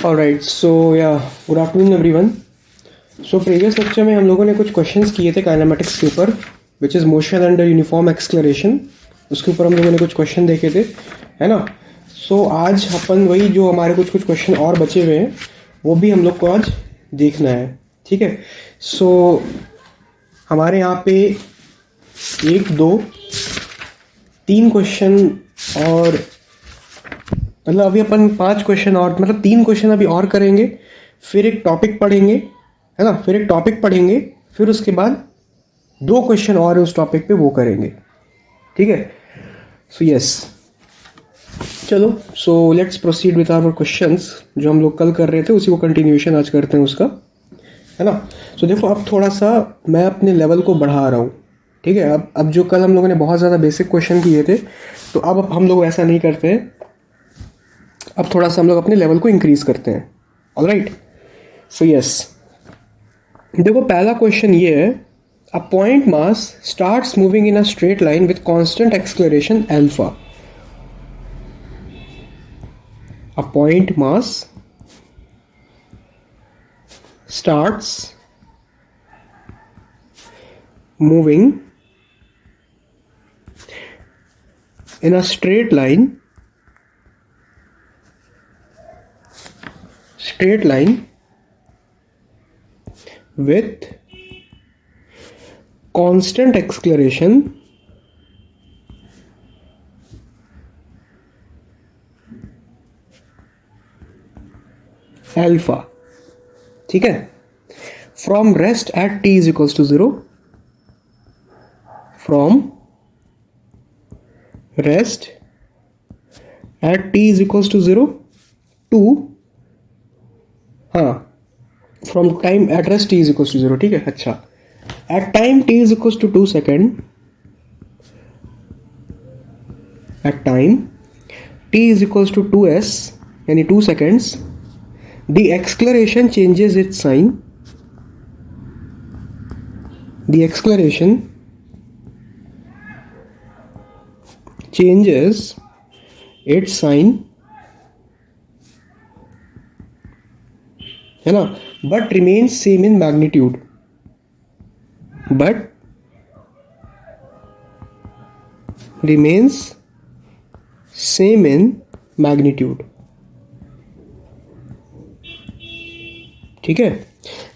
Alright, सो या good afternoon everyone. So previous lecture में हम लोगों ने कुछ क्वेश्चंस किए थे काइनेमेटिक्स के ऊपर, which is motion under uniform acceleration. उसके ऊपर हम लोगों ने कुछ क्वेश्चन देखे थे, है ना। सो आज अपन वही जो हमारे कुछ क्वेश्चन और बचे हुए हैं वो भी हम लोग को आज देखना है, ठीक है। सो हमारे यहाँ पे 1, 2, 3 क्वेश्चन और मतलब अभी अपन 5 क्वेश्चन और मतलब 3 क्वेश्चन अभी और करेंगे, फिर एक टॉपिक पढ़ेंगे, है ना। फिर एक टॉपिक पढ़ेंगे, फिर उसके बाद 2 क्वेश्चन और उस टॉपिक पे वो करेंगे, ठीक है। सो यस, चलो so let's proceed with our questions. जो हम लोग कल कर रहे थे उसी को कंटिन्यूएशन आज करते हैं उसका, है ना। सो देखो, अब थोड़ा सा मैं अपने लेवल को बढ़ा रहा हूँ, ठीक है। अब जो कल हम लोगों ने बहुत ज़्यादा बेसिक क्वेश्चन किए थे, तो अब हम लोग ऐसा नहीं करते हैं। अब थोड़ा सा हम लोग अपने लेवल को इंक्रीज करते हैं, ऑलराइट। सो यस, देखो पहला क्वेश्चन ये है, a point mass starts moving in a straight line with constant acceleration alpha. A point mass starts moving in a straight line with constant acceleration alpha, ठीक है। from rest at t is equals to 0, from rest at t is equals to 0 to from time at rest t is equals to 0, ठीक है। अच्छा, at time t is equals to 2 second, at time t is equals to 2s यानी 2 seconds, the acceleration changes its sign, the acceleration changes its sign, है ना, but remains same in magnitude, ठीक है।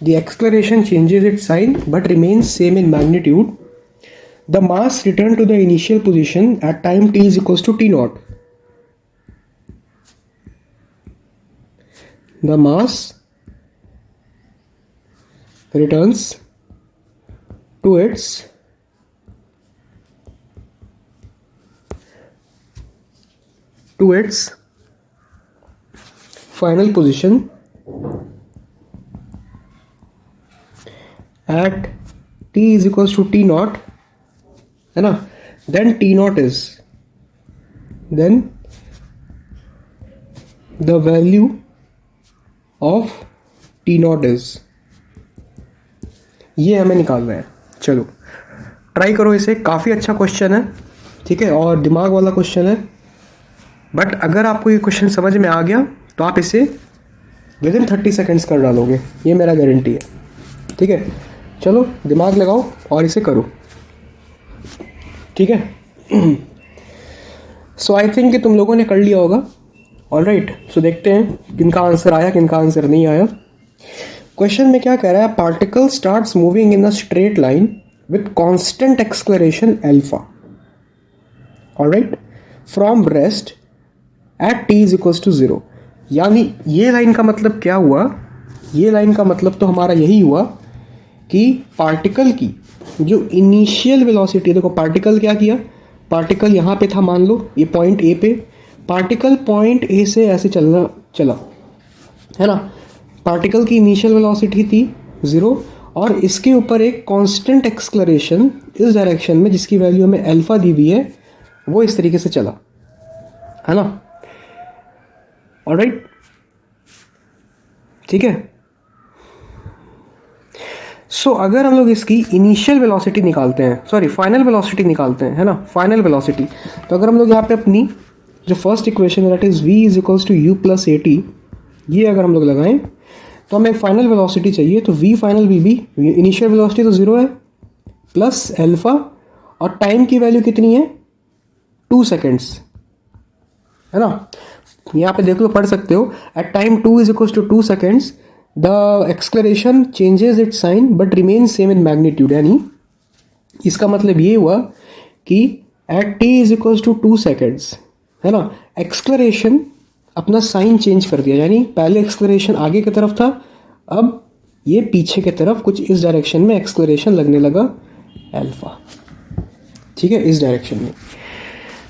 the acceleration changes its sign but remains same in magnitude. The mass returned to the initial position at time t is equals to t naught. The mass returns to its final position at t is equals to t naught, है ना। then t naught is, then the value of t naught is, ये हमें निकालना है। चलो try करो इसे, काफ़ी अच्छा क्वेश्चन है, ठीक है, और दिमाग वाला क्वेश्चन है। बट अगर आपको ये क्वेश्चन समझ में आ गया तो आप इसे विद इन 30 सेकेंड्स कर डालोगे, ये मेरा गारंटी है, ठीक है। चलो दिमाग लगाओ और इसे करो, ठीक है। सो आई थिंक कि तुम लोगों ने कर लिया होगा, ऑलराइट। सो देखते हैं किनका आंसर आया, किनका आंसर नहीं आया। क्वेश्चन में क्या कह रहा है, particle starts moving in a straight line with constant acceleration alpha, all right, from rest at t is equals to 0। यानी ये लाइन का मतलब क्या हुआ, ये लाइन का मतलब तो हमारा यही हुआ कि पार्टिकल की जो इनिशियल वेलोसिटी, देखो पार्टिकल क्या किया, पार्टिकल यहाँ पे था, मान लो ये पॉइंट ए पे, पार्टिकल पॉइंट ए से ऐसे चला, है ना। पार्टिकल की इनिशियल वेलोसिटी थी 0 और इसके ऊपर एक कांस्टेंट एक्सेलरेशन इस डायरेक्शन में जिसकी वैल्यू हमें अल्फा दी हुई है, वो इस तरीके से चला, है ना, ऑलराइट, ठीक है। सो अगर हम लोग इसकी इनिशियल वेलोसिटी निकालते हैं, सॉरी फाइनल वेलोसिटी निकालते हैं, है ना, फाइनल वेलोसिटी, तो अगर हम लोग यहाँ पे अपनी जो फर्स्ट इक्वेशन है that is v is equals to u plus a t, ये अगर हम लोग लगाएं तो हमें फाइनल वेलोसिटी चाहिए, तो v final v b, initial velocity तो 0 है, प्लस अल्फा, और टाइम की वैल्यू कितनी है 2 सेकेंड्स, है ना। यहाँ पे देख लो, पढ़ सकते हो, at time 2 is equal to 2 seconds the acceleration changes it sign but remain same in magnitude. यानी इसका मतलब ये हुआ कि at t is equal to 2 seconds, है ना, एक्सक्लरेशन अपना साइन चेंज कर दिया। यानी पहले एक्सक्लरेशन आगे की तरफ था, अब ये पीछे की तरफ कुछ इस डायरेक्शन में एक्सक्लरेशन लगने लगा अल्फा, ठीक है, इस डायरेक्शन में।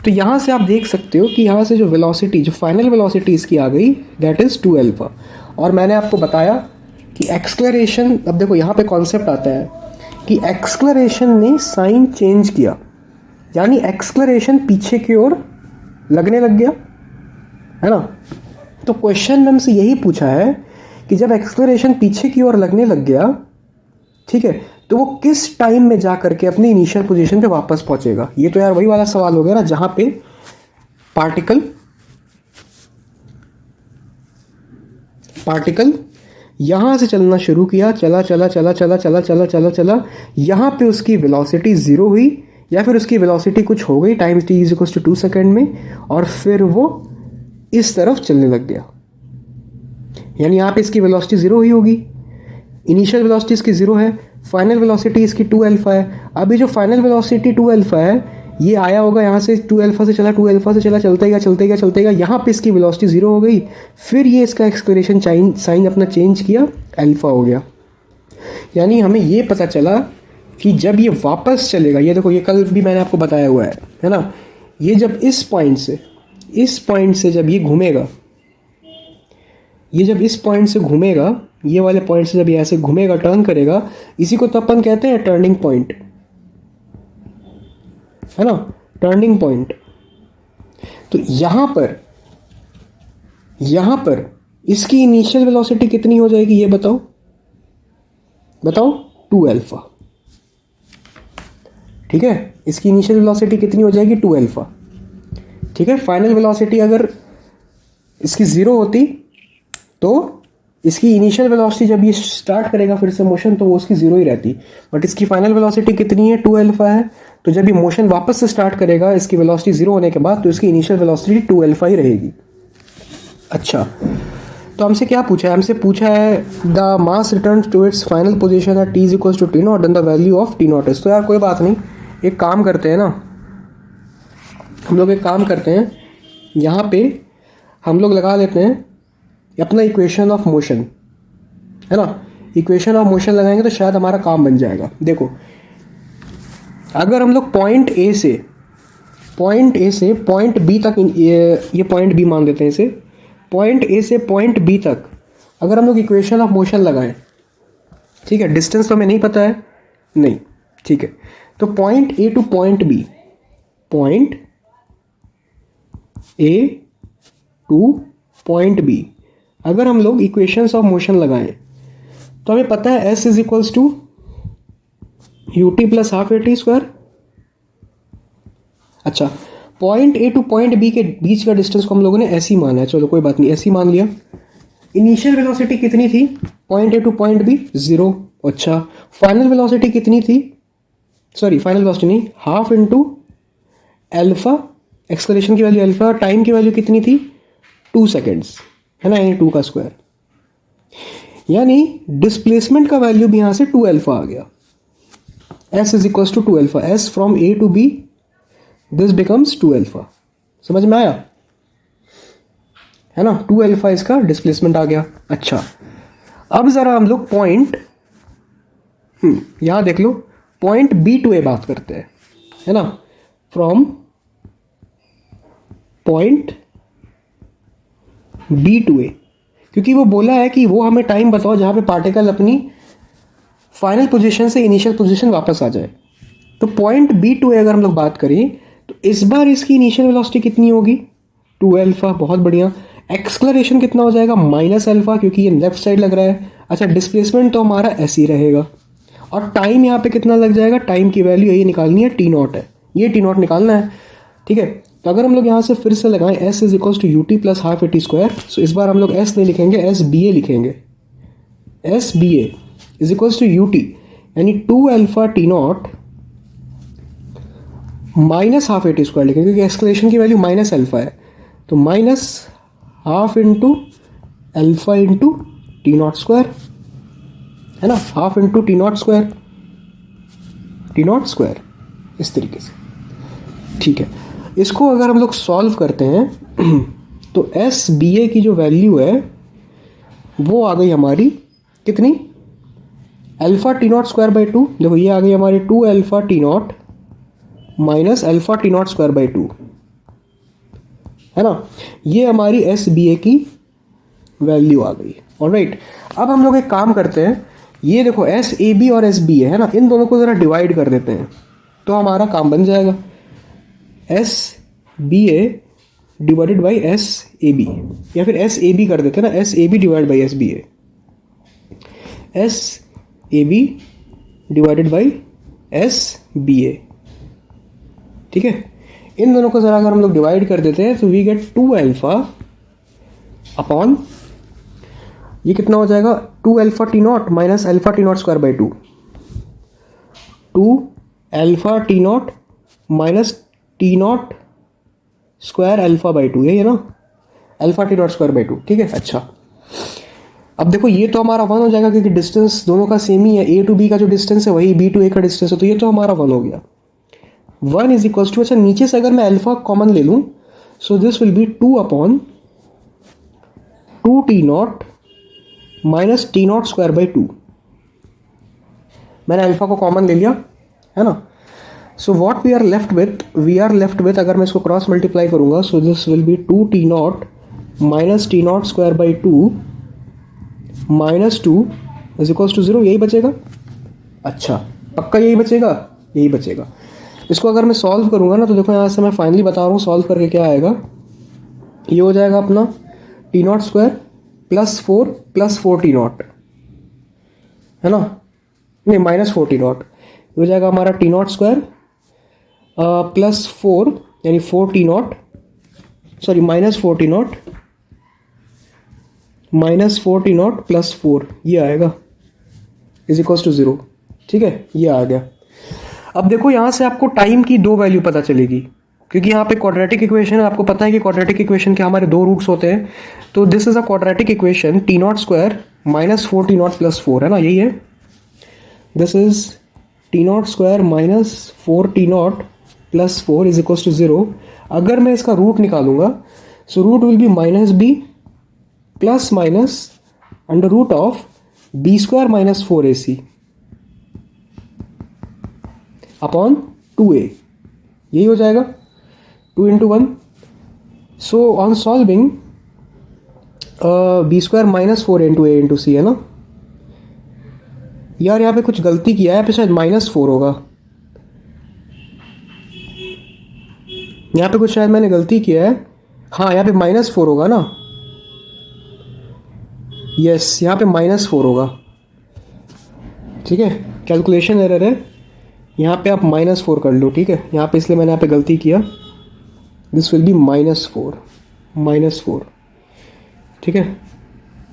तो यहाँ से आप देख सकते हो कि यहाँ से जो वेलोसिटी, जो फाइनल वेलोसिटी इसकी आ गई, दैट इज़ 2 अल्फा। और मैंने आपको बताया कि एक्सक्लरेशन, अब देखो यहाँ पे कॉन्सेप्ट आता है कि एक्सक्लरेशन ने साइन चेंज किया, यानी एक्सक्लरेशन पीछे की ओर लगने लग गया, है ना। तो क्वेश्चन में हमसे यही पूछा है कि जब एक्सक्लरेशन पीछे की ओर लगने लग गया, ठीक है, तो वो किस टाइम में जा करके अपनी इनिशियल पोजीशन पे वापस पहुंचेगा। ये तो यार वही वाला सवाल हो गया ना, जहां पे पार्टिकल यहां से चलना शुरू किया, चला चला चला चला चला चला चला चला, यहां पे उसकी वेलोसिटी 0 हुई, या फिर उसकी वेलोसिटी कुछ हो गई time t is equal to 2 second में, और फिर वो इस तरफ चलने लग गया। यानी यहाँ पे इसकी वेलोसिटी 0 हुई होगी, इनिशियल वेलोसिटी इसकी 0 है, फाइनल वेलोसिटी इसकी 2 अल्फा है। अभी जो फाइनल वेलोसिटी 2 अल्फा है, ये आया होगा यहाँ से 2 अल्फा से चला, 2 अल्फा से चला, चलते गया, यहाँ पे इसकी वेलोसिटी 0 हो गई, फिर ये इसका एक्सक्लरेशन साइन अपना चेंज किया, अल्फा हो गया। यानी हमें ये पता चला कि जब ये वापस चलेगा, ये देखो, ये कल भी मैंने आपको बताया हुआ है ना, ये जब इस पॉइंट से जब ये घूमेगा, ये वाले पॉइंट से जब ये ऐसे घूमेगा, टर्न करेगा, इसी को तो अपन कहते हैं टर्निंग पॉइंट, है ना, टर्निंग पॉइंट। तो यहां पर इसकी इनिशियल वेलोसिटी कितनी हो जाएगी, ये बताओ 2 अल्फा, ठीक है। इसकी इनिशियल वेलोसिटी कितनी हो जाएगी 2 अल्फा, ठीक है। फाइनल वेलोसिटी अगर इसकी 0 होती तो इसकी इनिशियल वेलोसिटी जब ये स्टार्ट करेगा फिर से मोशन, तो वो उसकी 0 ही रहती, बट इसकी फाइनल वेलोसिटी कितनी है 2 अल्फा है, तो जब ये मोशन वापस से स्टार्ट करेगा इसकी वेलोसिटी 0 होने के बाद, तो इसकी इनिशियल वेलोसिटी 2 अल्फा ही रहेगी। अच्छा, तो हमसे क्या पूछा है, हमसे पूछा है the mass return to its final position at t is equal to t naught and the value of t naught is. तो यार कोई बात नहीं, एक काम करते हैं ना, हम लोग एक काम करते हैं, यहाँ पे हम लोग लगा लेते हैं अपना इक्वेशन ऑफ मोशन, है ना। इक्वेशन ऑफ मोशन लगाएंगे तो शायद हमारा काम बन जाएगा। देखो, अगर हम लोग पॉइंट ए से पॉइंट बी तक, ये पॉइंट बी मान लेते हैं इसे, पॉइंट ए से पॉइंट बी तक अगर हम लोग इक्वेशन ऑफ मोशन लगाएं, ठीक है, डिस्टेंस तो हमें नहीं पता है, नहीं, ठीक है, तो point A to point b, point A to point b, अगर हम लोग इक्वेशंस ऑफ मोशन लगाएं तो हमें पता है s is equals to u t plus half a t square. अच्छा, point A to point B के बीच का डिस्टेंस को हम लोगों ने ऐसे ही माना है, चलो कोई बात नहीं, ऐसे ही मान लिया। इनिशियल वेलोसिटी कितनी थी point A to point b, 0। अच्छा, फाइनल वेलोसिटी कितनी थी, सॉरी फाइनल वेलोसिटी नहीं, हाफ इंटू अल्फा, एक्सक्लेरेशन की वैल्यू अल्फा, टाइम की वैल्यू कितनी थी 2 सेकेंड्स, है ना, यानी 2 का स्क्वायर। यानी डिस्प्लेसमेंट का वैल्यू भी यहां से 2 अल्फा आ गया, s is equal to 2 alpha, s from a to b, this becomes 2 alpha. समझ में आया, है ना, 2 अल्फा इसका डिस्प्लेसमेंट आ गया। अच्छा, अब जरा हम लोग पॉइंट, यहां देख लो, पॉइंट b टू a बात करते हैं, है ना, from point b to a, क्योंकि वो बोला है कि वो हमें टाइम बताओ जहां पे पार्टिकल अपनी फाइनल पोजीशन से इनिशियल पोजीशन वापस आ जाए। तो पॉइंट बी टू अगर हम लोग बात करें तो इस बार इसकी इनिशियल वेलोसिटी कितनी होगी 2 अल्फा, बहुत बढ़िया। एक्सक्लरेशन कितना हो जाएगा माइनस अल्फा, क्योंकि ये लेफ्ट साइड लग रहा है। अच्छा, डिस्प्लेसमेंट तो हमारा ऐसे ही रहेगा, और टाइम यहाँ पे कितना लग जाएगा, टाइम की वैल्यू यही निकालनी है, टी नॉट है, ये टी नॉट निकालना है, ठीक है। तो अगर हम लोग यहाँ से फिर से लगाएं s is equals to ut plus half a t square, so इस बार हम लोग s नहीं लिखेंगे, s बी ए लिखेंगे। s b a is equals to ut यानी 2 alpha t naught minus half a t square लिखेंगे क्योंकि एक्सक्लेशन की वैल्यू माइनस अल्फा है, तो minus half into alpha into t naught square, है ना, half into t naught square इस तरीके से। ठीक है, इसको अगर हम लोग सॉल्व करते हैं तो एस बी ए की जो वैल्यू है वो आ गई हमारी कितनी, alpha t naught square by 2। देखो ये आ गई हमारी 2 alpha t naught minus alpha t naught square by 2, है ना, ये हमारी एस बी ए की वैल्यू आ गई। ऑलराइट, अब हम लोग एक काम करते हैं, ये देखो एस ए बी और एस बी है ना, इन दोनों को ज़रा डिवाइड कर देते हैं तो हमारा काम बन जाएगा। S B A divided by s A B, या फिर एस ए बी कर देते हैं ना, s A B divide by s B A, s A B divided by s B A. ठीक है, इन दोनों को ज़रा अगर हम लोग डिवाइड कर देते हैं तो वी गेट 2 अल्फा अपॉन, ये कितना हो जाएगा, 2 alpha t naught minus alpha t naught square by 2, 2 alpha t naught minus t naught square alpha by 2, यही है ना, alpha t naught square by 2। ठीक है, अच्छा अब देखो ये तो हमारा 1 हो जाएगा क्योंकि डिस्टेंस दोनों का सेम ही है, ए टू बी का जो डिस्टेंस है वही बी टू ए का डिस्टेंस है, तो ये तो हमारा 1 हो गया। 1 इज इक्वल्स टू, अच्छा नीचे से अगर मैं अल्फा कॉमन ले लूँ so this will be 2 upon 2 t naught minus t naught square by 2। मैंने अल्फा को कॉमन ले लिया, है ना, so what we are left with अगर मैं इसको क्रॉस मल्टीप्लाई करूंगा so this will be 2 t naught minus t naught square by 2 minus 2 is equals to 0, यही बचेगा। अच्छा पक्का यही बचेगा, यही बचेगा। इसको अगर मैं सॉल्व करूंगा ना तो देखो यहाँ से मैं फाइनली बता रहा हूँ सॉल्व करके क्या आएगा, ये हो जाएगा अपना T naught square plus 4 t not, है ना, नहीं माइनस 4 टी नॉट, हो जाएगा हमारा टी नॉट स्क्वायर प्लस 4 यानी 4 t not, sorry minus 4 t naught plus 4, ये आएगा इज इक्वल्स टू 0। ठीक है, ये आ गया। अब देखो यहाँ से आपको टाइम की 2 वैल्यू पता चलेगी क्योंकि यहाँ पे क्वाड्रेटिक इक्वेशन है, आपको पता है कि क्वाड्रेटिक इक्वेशन के हमारे 2 रूट्स होते हैं, तो this is a quadratic equation t naught square minus 4 t naught plus 4, है ना, यही है, this is t naught square minus 4 t naught plus 4 is equals to 0। अगर मैं इसका रूट निकालूंगा so root will be minus b plus minus under root of b square minus 4ac upon 2a, यही हो जाएगा 2 into 1। So on solving b square minus 4 into a into सी, है ना, यार यहाँ पे कुछ गलती किया है, यहाँ पे शायद माइनस 4 होगा, यहाँ पे कुछ शायद मैंने गलती किया है, हाँ यहाँ पे माइनस 4 होगा ना, यस यहाँ पे माइनस 4 होगा। ठीक है, कैलकुलेशन एरर है, यहाँ पे आप माइनस 4 कर लो। ठीक है, यहाँ पे इसलिए मैंने यहाँ पे गलती किया, दिस विल बी माइनस 4। ठीक है,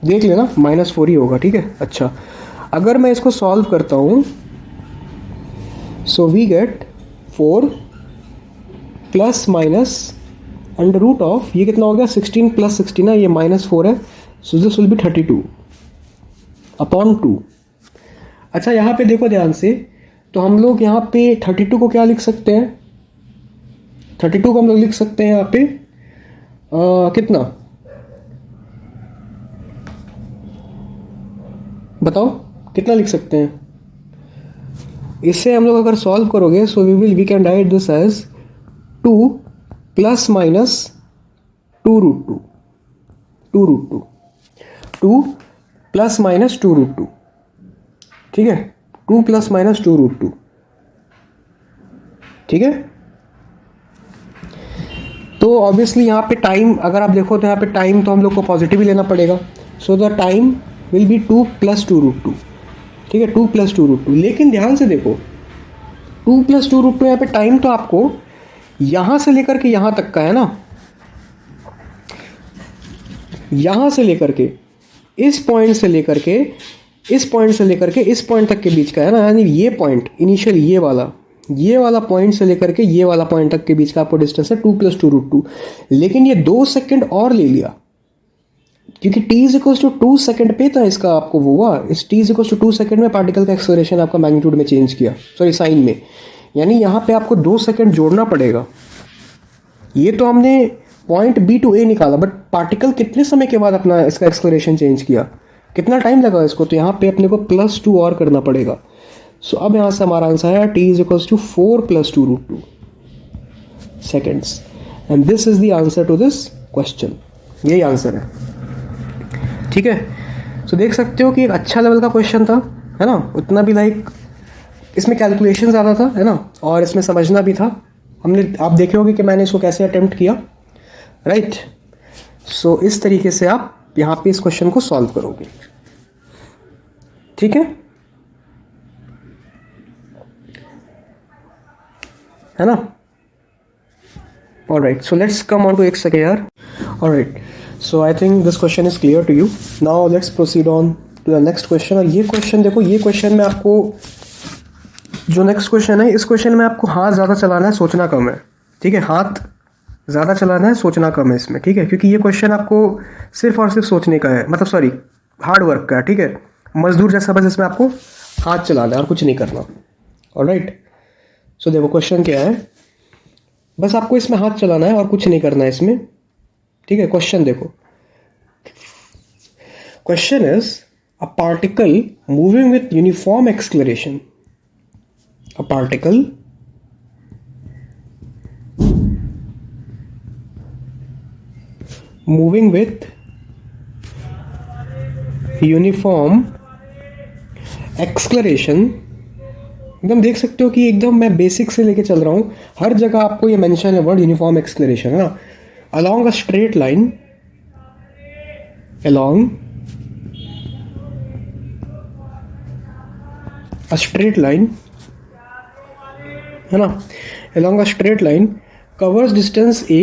देख लेना माइनस 4 ही होगा। ठीक है, अच्छा अगर मैं इसको सॉल्व करता हूँ so we get 4 plus minus under root of, ये कितना हो गया 16 प्लस 16 है, ये माइनस 4 है, सो दिस विल बी 32 अपॉन 2। अच्छा यहाँ पे देखो ध्यान से, तो हम लोग यहाँ पे 32 को क्या लिख सकते हैं, 32 को हम लोग लिख सकते हैं यहाँ पे कितना बताओ, कितना लिख सकते हैं? इससे हम लोग अगर सॉल्व करोगे so we can write this as 2 plus minus 2 root 2 plus minus 2 root 2। ठीक है, 2 प्लस माइनस 2 रूट 2। ठीक है, तो ऑब्वियसली यहाँ पे टाइम अगर आप देखो तो यहाँ पे टाइम तो हम लोग को पॉजिटिव ही लेना पड़ेगा, so the time will be 2 plus 2 root 2। ठीक है, 2 प्लस 2 रूट 2। लेकिन ध्यान से देखो 2 प्लस 2 रूट 2 यहाँ पे टाइम तो आपको यहाँ से लेकर के यहाँ तक का है ना, यहाँ से लेकर के इस पॉइंट से लेकर के इस पॉइंट से लेकर के इस पॉइंट तक के बीच का है ना, यानी ये पॉइंट इनिशियल ये वाला पॉइंट से लेकर के ये वाला पॉइंट तक के बीच का आपको डिस्टेंस है 2 + 2√2। लेकिन ये 2 सेकंड और ले लिया, क्योंकि t 2 सेकंड पे था इसका आपको वो हुआ, इस t 2 सेकंड में पार्टिकल का एक्सेलरेशन आपका मैग्नीट्यूड में चेंज किया, सॉरी साइन में, यानी यहाँ पे आपको 2 सेकंड जोड़ना पड़ेगा। ये तो हमने पॉइंट B to A निकाला, बट पार्टिकल कितने समय के बाद अपना इसका एक्सेलरेशन चेंज किया, कितना टाइम लगा इसको, तो यहाँ पे अपने को +2 और करना पड़ेगा। सो अब यहाँ से हमारा आंसर है t = 4 + 2√2 seconds, and this is the answer to this question. यही आंसर है, ठीक है। सो देख सकते हो कि एक अच्छा लेवल का क्वेश्चन था, है ना, उतना भी लाइक इसमें कैलकुलेशन ज़्यादा था, है ना, और इसमें समझना भी था। आप देखे होगे कि मैंने इसको कैसे अटेम्प्ट किया, राइट। सो इस तरीके से आप यहाँ पे इस क्वेश्चन को सॉल्व करोगे, ठीक है ना। Alright, so let's come on to एक सेकेंड यार। Alright, so I think this question is clear to you. Now let's proceed on to the next question. और ये क्वेश्चन देखो, ये क्वेश्चन में आपको जो नेक्स्ट क्वेश्चन है, इस क्वेश्चन में आपको हाथ ज़्यादा चलाना है, सोचना कम है, ठीक है। हाथ ज़्यादा चलाना है, सोचना कम है इसमें, ठीक है, क्योंकि ये क्वेश्चन आपको सिर्फ और सिर्फ सोचने का है, मतलब सॉरी हार्ड वर्क का है, ठीक है। मजदूर जैसा बस इसमें आपको हाथ चलाना है और कुछ नहीं करना। ऑलराइट, सो देखो क्वेश्चन क्या है, बस आपको इसमें हाथ चलाना है और कुछ नहीं करना है इसमें, ठीक है। क्वेश्चन देखो, question is a particle moving with uniform acceleration, a particle moving with uniform acceleration। एकदम देख सकते हो कि एकदम मैं बेसिक से लेके चल रहा हूँ, हर जगह आपको ये मेंशन है वर्ड यूनिफॉर्म एक्सेलरेशन, है ना। along a straight line, along a straight line, है ना, along a straight line covers distance A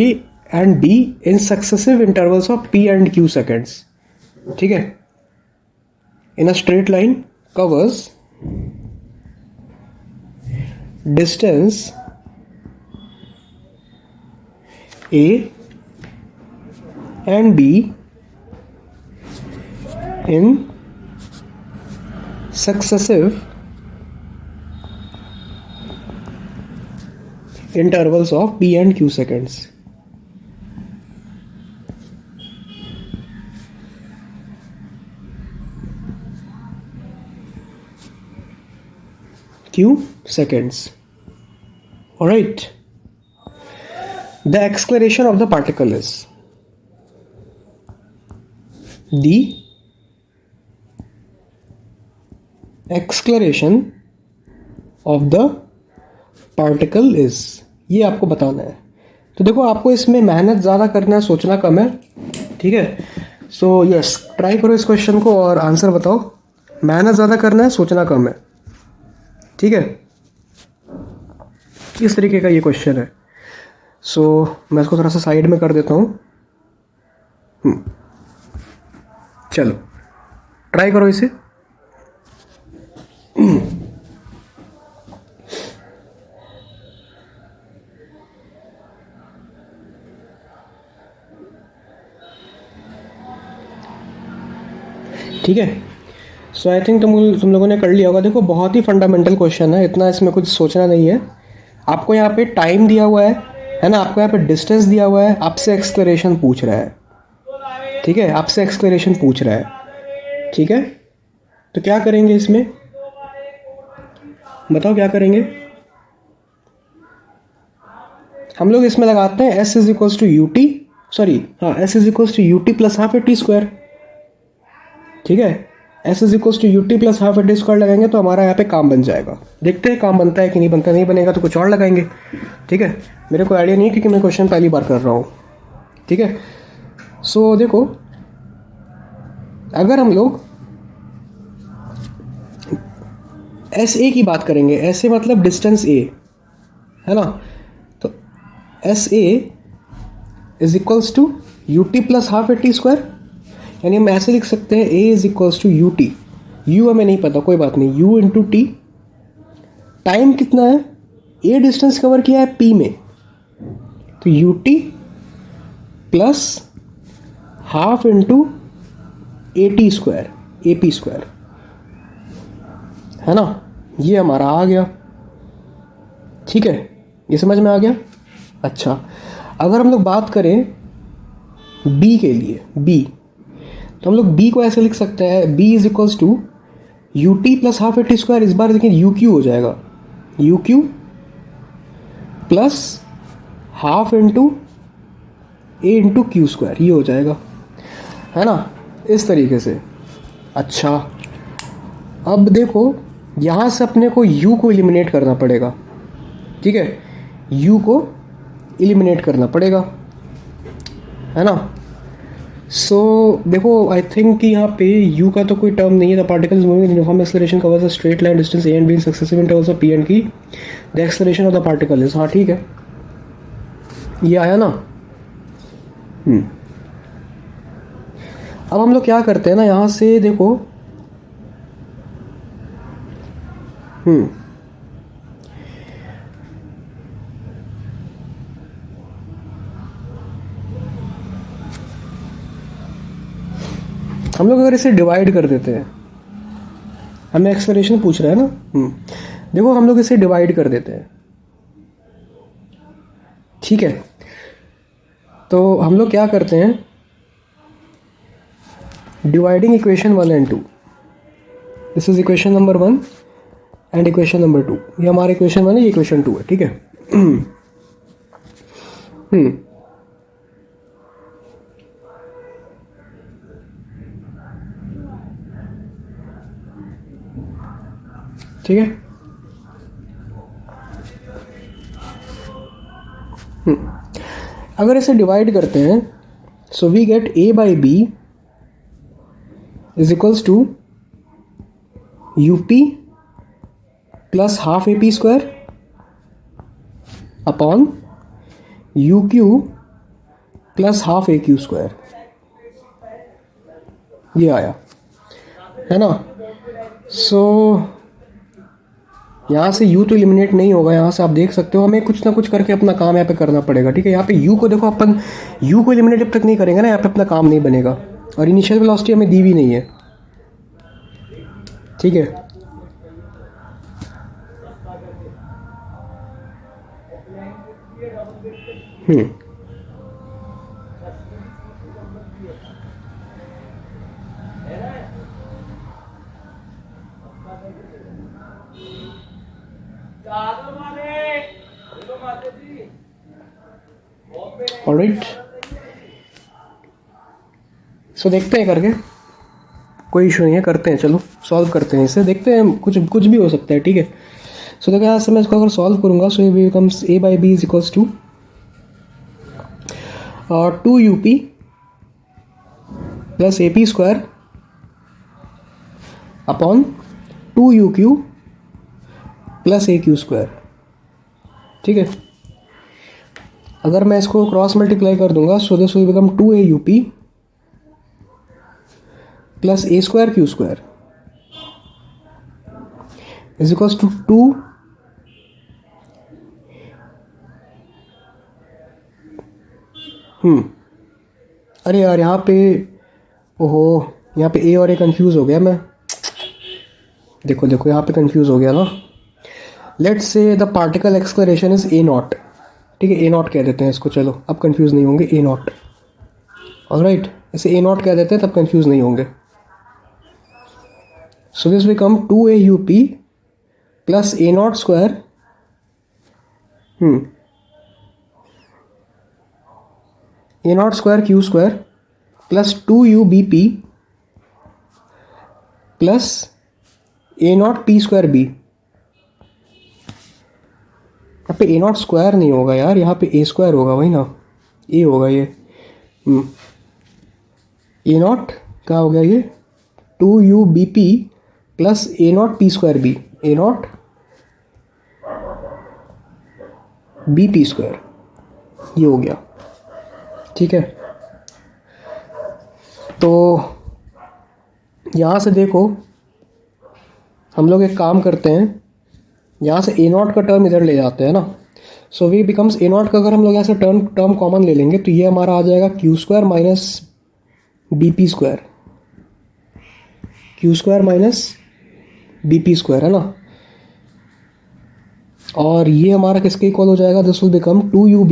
and B in successive intervals of P and Q seconds, ठीक है। in a straight line covers distance A and B in successive intervals of P and Q seconds। Q seconds, alright। The acceleration of the particle is the acceleration of the particle is, ये आपको बताना है। तो देखो आपको इसमें मेहनत ज़्यादा करना है, सोचना कम है, ठीक है। सो यस, ट्राई करो इस क्वेश्चन को और आंसर बताओ। मेहनत ज़्यादा करना है, सोचना कम है, ठीक है। इस तरीके का ये क्वेश्चन है। सो मैं इसको थोड़ा सा साइड में कर देता हूँ। चलो ट्राई करो इसे। ठीक है, सो आई थिंक तुम लोगों ने कर लिया होगा। देखो बहुत ही फंडामेंटल क्वेश्चन है, इतना इसमें कुछ सोचना नहीं है। आपको यहाँ पे टाइम दिया हुआ है ना, आपको यहाँ पे डिस्टेंस दिया हुआ है, आपसे एक्सेलरेशन पूछ रहा है, ठीक है, आपसे एक्सेलरेशन पूछ रहा है, ठीक है। तो क्या करेंगे इसमें, बताओ क्या करेंगे। हम लोग इसमें लगाते हैं s = ut, सॉरी हाँ, s = ut + ½ at², ठीक है। s = ut + ½ at² लगाएंगे तो हमारा यहाँ पे काम बन जाएगा। देखते हैं काम बनता है कि नहीं बनता, नहीं बनेगा तो कुछ और लगाएंगे, ठीक है। मेरे को आइडिया नहीं है क्योंकि मैं क्वेश्चन पहली बार कर रहा हूँ, ठीक है। सो देखो अगर हम लोग SA की बात करेंगे, SA मतलब डिस्टेंस A, है ना। तो s A is equals to u t plus half a t square, यानी हम ऐसे लिख सकते हैं a is equals to u t, u हमें नहीं पता कोई बात नहीं, यू इंटू टी, टाइम कितना है, ए डिस्टेंस कवर किया है पी में, तो you t plus half into A t square, A p square, है ना, ये हमारा आ गया। ठीक है, ये समझ में आ गया। अच्छा, अगर हम लोग बात करें b के लिए, b, तो हम लोग b को ऐसे लिख सकते हैं, b is equals to u t plus half a t square, इस बार देखिए यू क्यू हो जाएगा, u q plus half into a into q square, ये हो जाएगा, है ना, इस तरीके से। अच्छा, अब देखो यहाँ से अपने को u को एलिमिनेट करना पड़ेगा, ठीक है, u को एलिमिनेट करना पड़ेगा, है ना। सो देखो आई थिंक कि यहाँ पे u का तो कोई टर्म नहीं है, the particles moving in uniform acceleration covers a straight line distance a and b in successive intervals of p and q, the acceleration of the particle is, हाँ ठीक है, ये आया ना। अब हम लोग क्या करते हैं ना, यहाँ से देखो, हम लोग अगर इसे डिवाइड कर देते हैं, हमें एक्सप्लेनेशन पूछ रहा है ना, देखो हम लोग इसे डिवाइड कर देते हैं, ठीक है, तो हम लोग क्या करते हैं, dividing equation 1 and 2, this is equation number 1 and equation number 2, ये हमारा इक्वेशन 1 है, ये इक्वेशन 2 है, ठीक है। ठीक है, अगर इसे डिवाइड करते हैं, so we get a by b is equals to u p plus half a p square upon u q plus half a q square, ये आया, है ना। सो यहाँ से u तो एलिमिनेट नहीं होगा, यहाँ से आप देख सकते हो, हमें कुछ ना कुछ करके अपना काम यहाँ पे करना पड़ेगा, ठीक है। यहाँ पे u को देखो, अपन u को एलिमिनेट जब तक नहीं करेंगे ना, यहाँ पे अपना काम नहीं बनेगा, और इनिशियल वेलोसिटी हमें दी भी नहीं है, ठीक है। ऑलराइट, सो देखते हैं करके, कोई इशू नहीं है, करते हैं, चलो सॉल्व करते हैं इसे, देखते हैं, कुछ भी हो सकता है, ठीक है। सो देखो यहाँ से मैं इसको अगर सॉल्व करूँगा, सो ये becomes a by b is equals to 2up plus a p square upon 2uq plus a q square, ठीक है। अगर मैं इसको क्रॉस मल्टीप्लाई कर दूंगा, so this will become 2aup plus a square q square is equals to 2 अरे यार यहाँ पे, ओहो, यहाँ पे ए और ए कंफ्यूज हो गया मैं, देखो यहाँ पे कंफ्यूज हो गया ना। Let's say the particle acceleration is a not, ठीक है, ए नॉट कह देते हैं इसको, चलो अब कंफ्यूज नहीं होंगे, ए नॉट, ऑलराइट, इसे ए नॉट कह देते हैं, तब कंफ्यूज नहीं होंगे। So this become 2aup plus a naught square a naught square q square plus 2ubp plus a naught p square b. यहाँ पे ए नॉट स्क्वायर नहीं होगा यार, यहाँ पे ए स्क्वायर होगा, वही ना, ए होगा ये, ए नॉट क्या हो गया ये, 2ubp plus a naught p square b, a naught b p square, ये हो गया, ठीक है। तो यहाँ से देखो हम लोग एक काम करते हैं, यहाँ से ए नॉट का टर्म इधर ले जाते हैं ना, so we becomes a naught का अगर हम लोग यहाँ से टर्म कॉमन ले लेंगे तो ये हमारा आ जाएगा q square minus b p square, q square minus b p square, है ना। और ये हमारा किसके इक्वल हो जाएगा, this will become 2u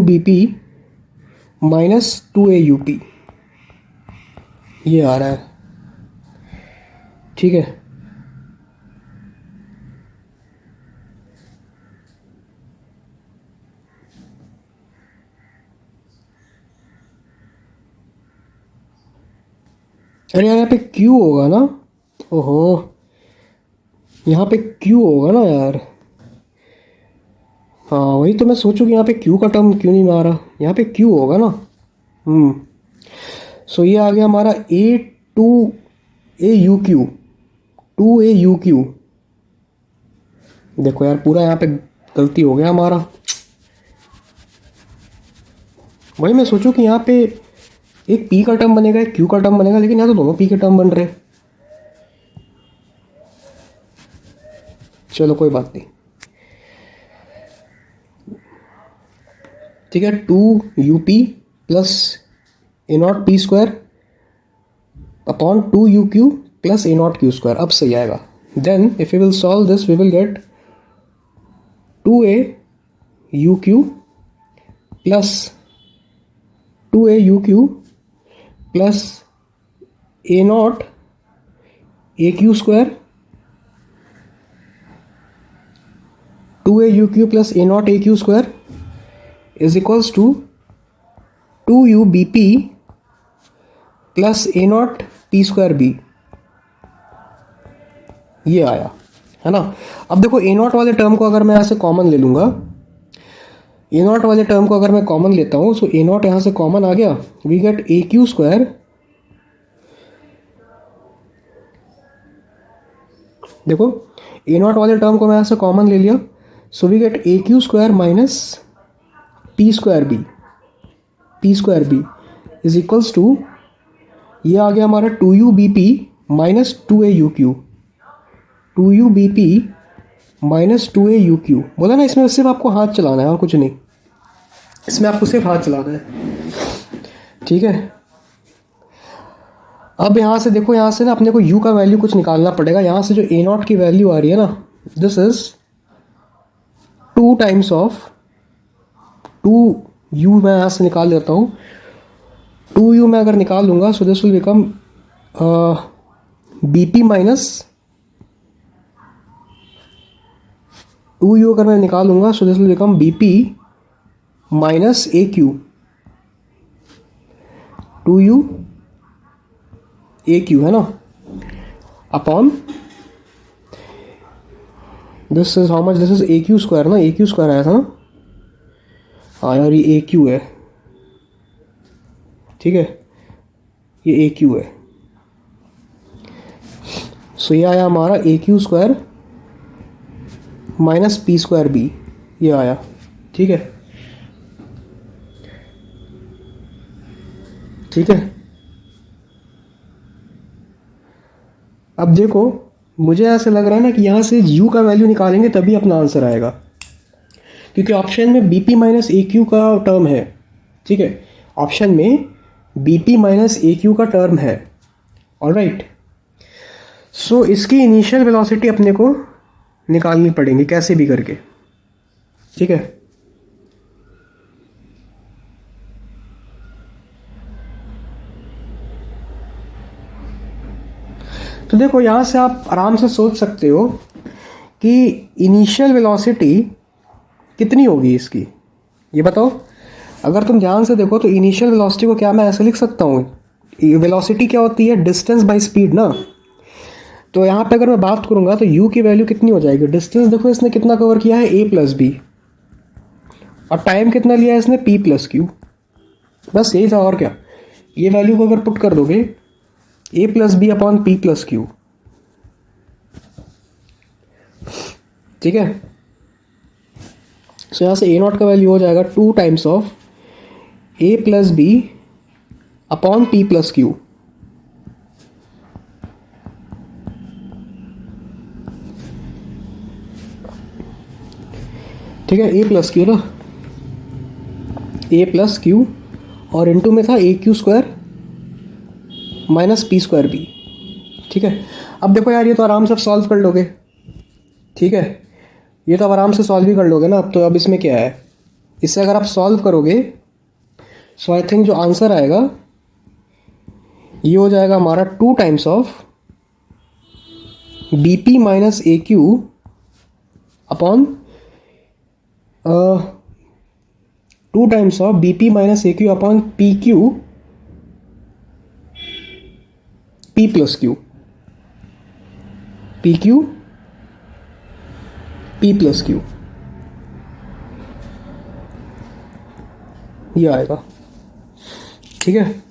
b p minus 2a ये आ रहा है, ठीक है। अरे यार यहाँ पे Q होगा ना, ओहो यहाँ पे Q होगा ना यार, हाँ वही तो मैं सोचूं कि यहाँ पे Q का टर्म क्यों नहीं आ रहा, यहाँ पे Q होगा ना। सो ये आ गया हमारा टू ए यू क्यू। देखो यार पूरा यहाँ पे गलती हो गया हमारा, वही मैं सोचूं कि यहाँ पे एक P का टर्म बनेगा एक Q का टर्म बनेगा, लेकिन यहाँ तो दोनों P के टर्म बन रहे। चलो कोई बात नहीं, ठीक है। 2u p plus a naught p square upon 2u q plus a naught q square, अब सही आएगा। Then if you will solve this we will get 2a u q plus 2a u q plus a naught a q square, 2a u q plus a naught a q square is equals to 2u b p plus a naught p square b, ये आया, है ना। अब देखो a not वाले term को अगर मैं यहाँ से कॉमन ले लूँगा, ए नॉट वाले टर्म को अगर मैं कॉमन लेता हूँ, सो ए नॉट यहाँ से कॉमन आ गया, we get a q square, देखो ए नॉट वाले टर्म को मैं यहाँ से कॉमन ले लिया, so we get a q square minus p square b is equals to, ये आ गया हमारा 2u b p minus 2a u q। बोला ना इसमें सिर्फ आपको हाथ चलाना है और कुछ नहीं, इसमें आपको सिर्फ हाथ चलाना है, ठीक है। अब यहाँ से देखो, यहाँ से ना अपने को u का वैल्यू कुछ निकालना पड़ेगा। यहाँ से जो a नॉट की वैल्यू आ रही है ना, this is 2 times of 2u, मैं यहाँ से निकाल लेता हूँ। 2u मैं अगर निकाल लूँगा, so this will become b p minus 2u अगर मैं निकालूंगा, so this will become b p minus a q, 2u a q, है ना, upon this is how much, this is a q square ना, ए क्यू स्क्वायर आया था ना, हाँ यार ये ए क्यू है, ठीक है, ये ए क्यू है। सो ये आया हमारा a q square minus p square b, ये आया, ठीक है, ठीक है। अब देखो मुझे ऐसे लग रहा है ना कि यहाँ से u का वैल्यू निकालेंगे तभी अपना आंसर आएगा, क्योंकि ऑप्शन में B p minus a Q का टर्म है, ठीक है, ऑप्शन में B p minus a Q का टर्म है, ऑलराइट। सो इसकी इनिशियल वेलोसिटी अपने को निकालनी पड़ेगी कैसे भी करके, ठीक है। तो देखो यहाँ से आप आराम से सोच सकते हो कि इनिशियल वेलोसिटी कितनी होगी इसकी, ये बताओ। अगर तुम ध्यान से देखो तो इनिशियल वेलोसिटी को क्या मैं ऐसे लिख सकता हूँ, वेलोसिटी क्या होती है, डिस्टेंस बाय स्पीड ना। तो यहाँ पे अगर मैं बात करूँगा तो u की वैल्यू कितनी हो जाएगी, डिस्टेंस देखो इसने कितना कवर किया है, a प्लस बी, और टाइम कितना लिया है इसने, p प्लस क्यू, बस यही था और क्या। ये वैल्यू को अगर पुट कर दोगे a plus b upon p plus q, ठीक है। सो यहाँ से ए नॉट का वैल्यू हो जाएगा 2 times of a plus b upon p plus q. ठीक है, ए प्लस क्यू ना, ए प्लस क्यू और इनटू में था a q square minus p square b. ठीक है, अब देखो यार ये तो आराम से सॉल्व कर लोगे। ठीक है, ये तो अब आराम से सॉल्व भी कर लोगे ना। अब तो अब इसमें क्या है, इससे अगर आप सॉल्व करोगे सो आई थिंक जो आंसर आएगा ये हो जाएगा हमारा 2 times of b p minus a q upon 2 times of b p minus a q upon p q p plus q, p q p plus q, ये आएगा। ठीक है,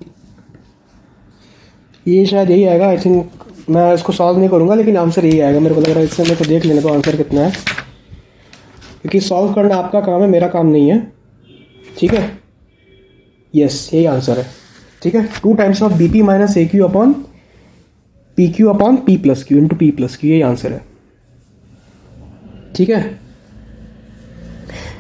ये शायद यही आएगा आई थिंक। मैं इसको सॉल्व नहीं करूँगा लेकिन आंसर यही आएगा मेरे को लग रहा है। इससे मेरे को देख लेने दो आंसर कितना है, क्योंकि सॉल्व करना आपका काम है, मेरा काम नहीं है। ठीक है, यस यही आंसर है। ठीक है, 2 times of b p minus a q upon p plus q into p plus q, यही आंसर है। ठीक है,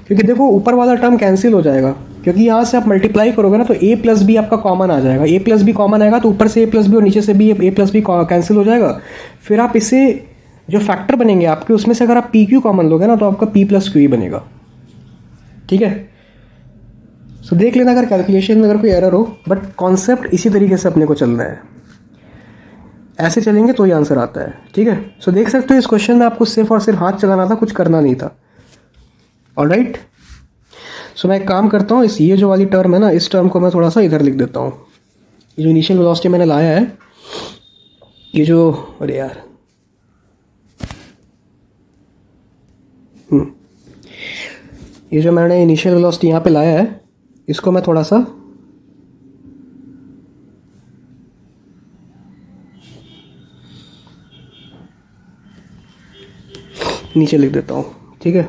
क्योंकि देखो ऊपर वाला टर्म कैंसिल हो जाएगा, क्योंकि यहाँ से आप मल्टीप्लाई करोगे ना तो a प्लस बी आपका कॉमन आ जाएगा। a प्लस बी कॉमन आएगा तो ऊपर से a प्लस बी और नीचे से भी a प्लस बी कैंसिल हो जाएगा। फिर आप इसे जो फैक्टर बनेंगे आपके, उसमें से अगर आप पी क्यू कॉमन लोगे ना तो आपका p प्लस क्यू ही बनेगा। ठीक है, सो देख लेना अगर कैलकुलेशन में अगर कोई एरर हो, बट कॉन्सेप्ट इसी तरीके से अपने को चलना है। ऐसे चलेंगे तो ही आंसर आता है। ठीक है, सो देख सकते हो इस क्वेश्चन में आपको सिर्फ और सिर्फ हाथ चलाना था, कुछ करना नहीं था। ऑलराइट, सो मैं एक काम करता हूँ, इस ये जो वाली टर्म है ना, इस टर्म को मैं थोड़ा सा इधर लिख देता हूँ। ये जो इनिशियल वेलोसिटी मैंने लाया है, ये जो, अरे यार ये जो मैंने इनिशियल वेलोसिटी यहाँ पे लाया है, इसको मैं थोड़ा सा नीचे लिख देता हूँ। ठीक है,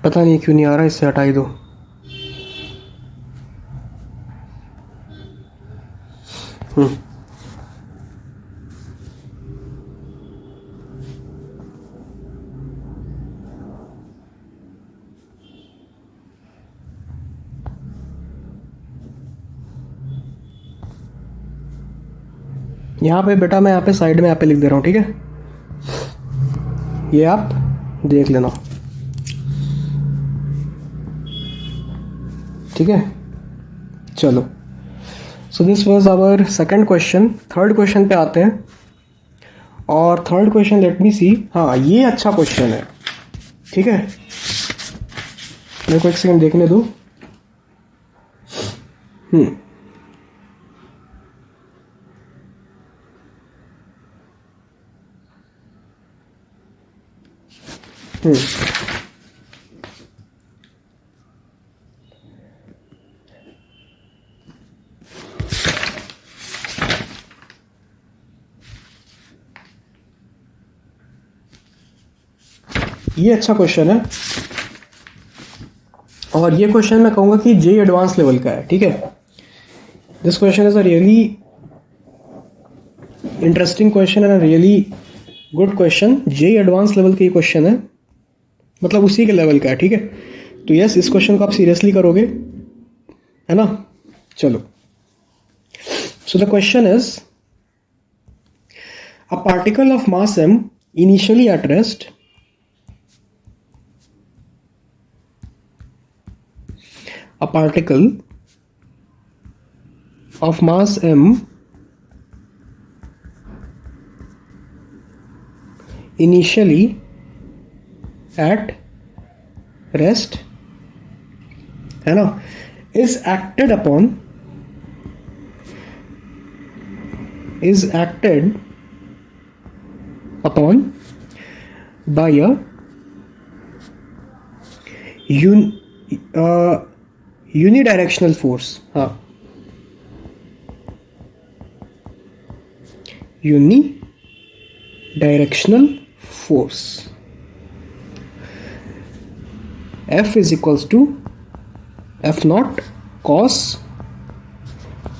पता नहीं क्यों नहीं आ रहा, इससे हटा ही दो। यहाँ पे बेटा मैं यहाँ पे साइड में यहाँ पे लिख दे रहा हूँ। ठीक है, ये आप देख लेना। ठीक है, चलो, so this was our second question. Third question पे आते हैं, और third question let me see. हाँ, ये अच्छा क्वेश्चन है। ठीक है, मेरे को एक सेकंड देखने दो। ये अच्छा क्वेश्चन है, और ये क्वेश्चन मैं कहूँगा कि जे एडवांस लेवल का है। ठीक है, this question is a really interesting question and really good question. J advance level का क्वेश्चन है, मतलब उसी के लेवल का है। ठीक है, तो यस, इस क्वेश्चन को आप सीरियसली करोगे, है ना। चलो, so the question is a particle of mass m initially at rest a particle of mass m initially at rest, है ना, is acted upon by a unidirectional force, हाँ, unidirectional force F is equals to F naught cos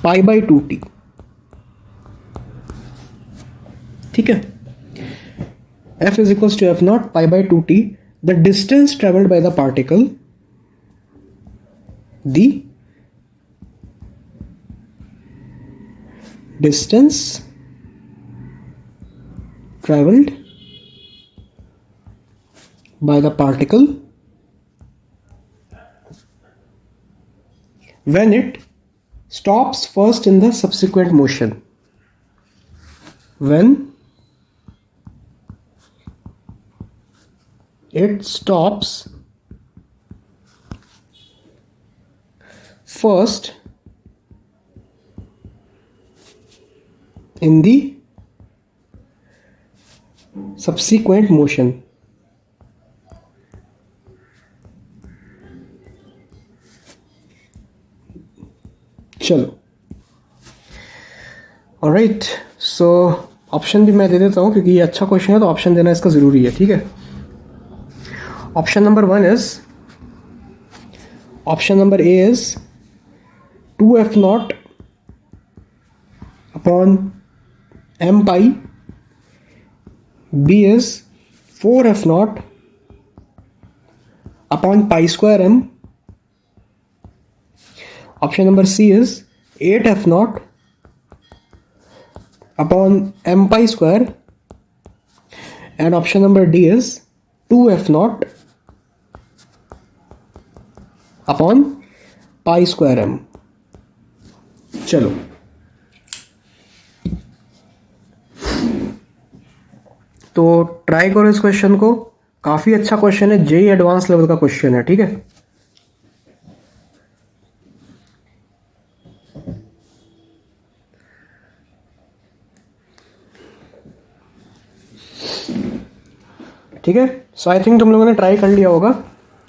pi by 2t। ठीक है, F is equals to F naught pi by 2t, the distance traveled by the particle, the distance traveled by the particle when it stops first in the subsequent motion, when it stops first in the subsequent motion। चलो, alright, so option भी मैं दे देता हूँ क्योंकि ये अच्छा question है तो ऑप्शन देना इसका ज़रूरी है। ठीक है, option number 1 is, option number A is 2f naught upon m pi, B is 4f naught upon pi square m, option number C is 8f naught upon m pi square, and option number D is 2f naught upon pi square m. चलो, तो try करो इस question को, काफी अच्छा question है, JEE advance level का question है। ठीक है, ठीक है, सो आई थिंक तुम लोगों ने ट्राई कर लिया होगा।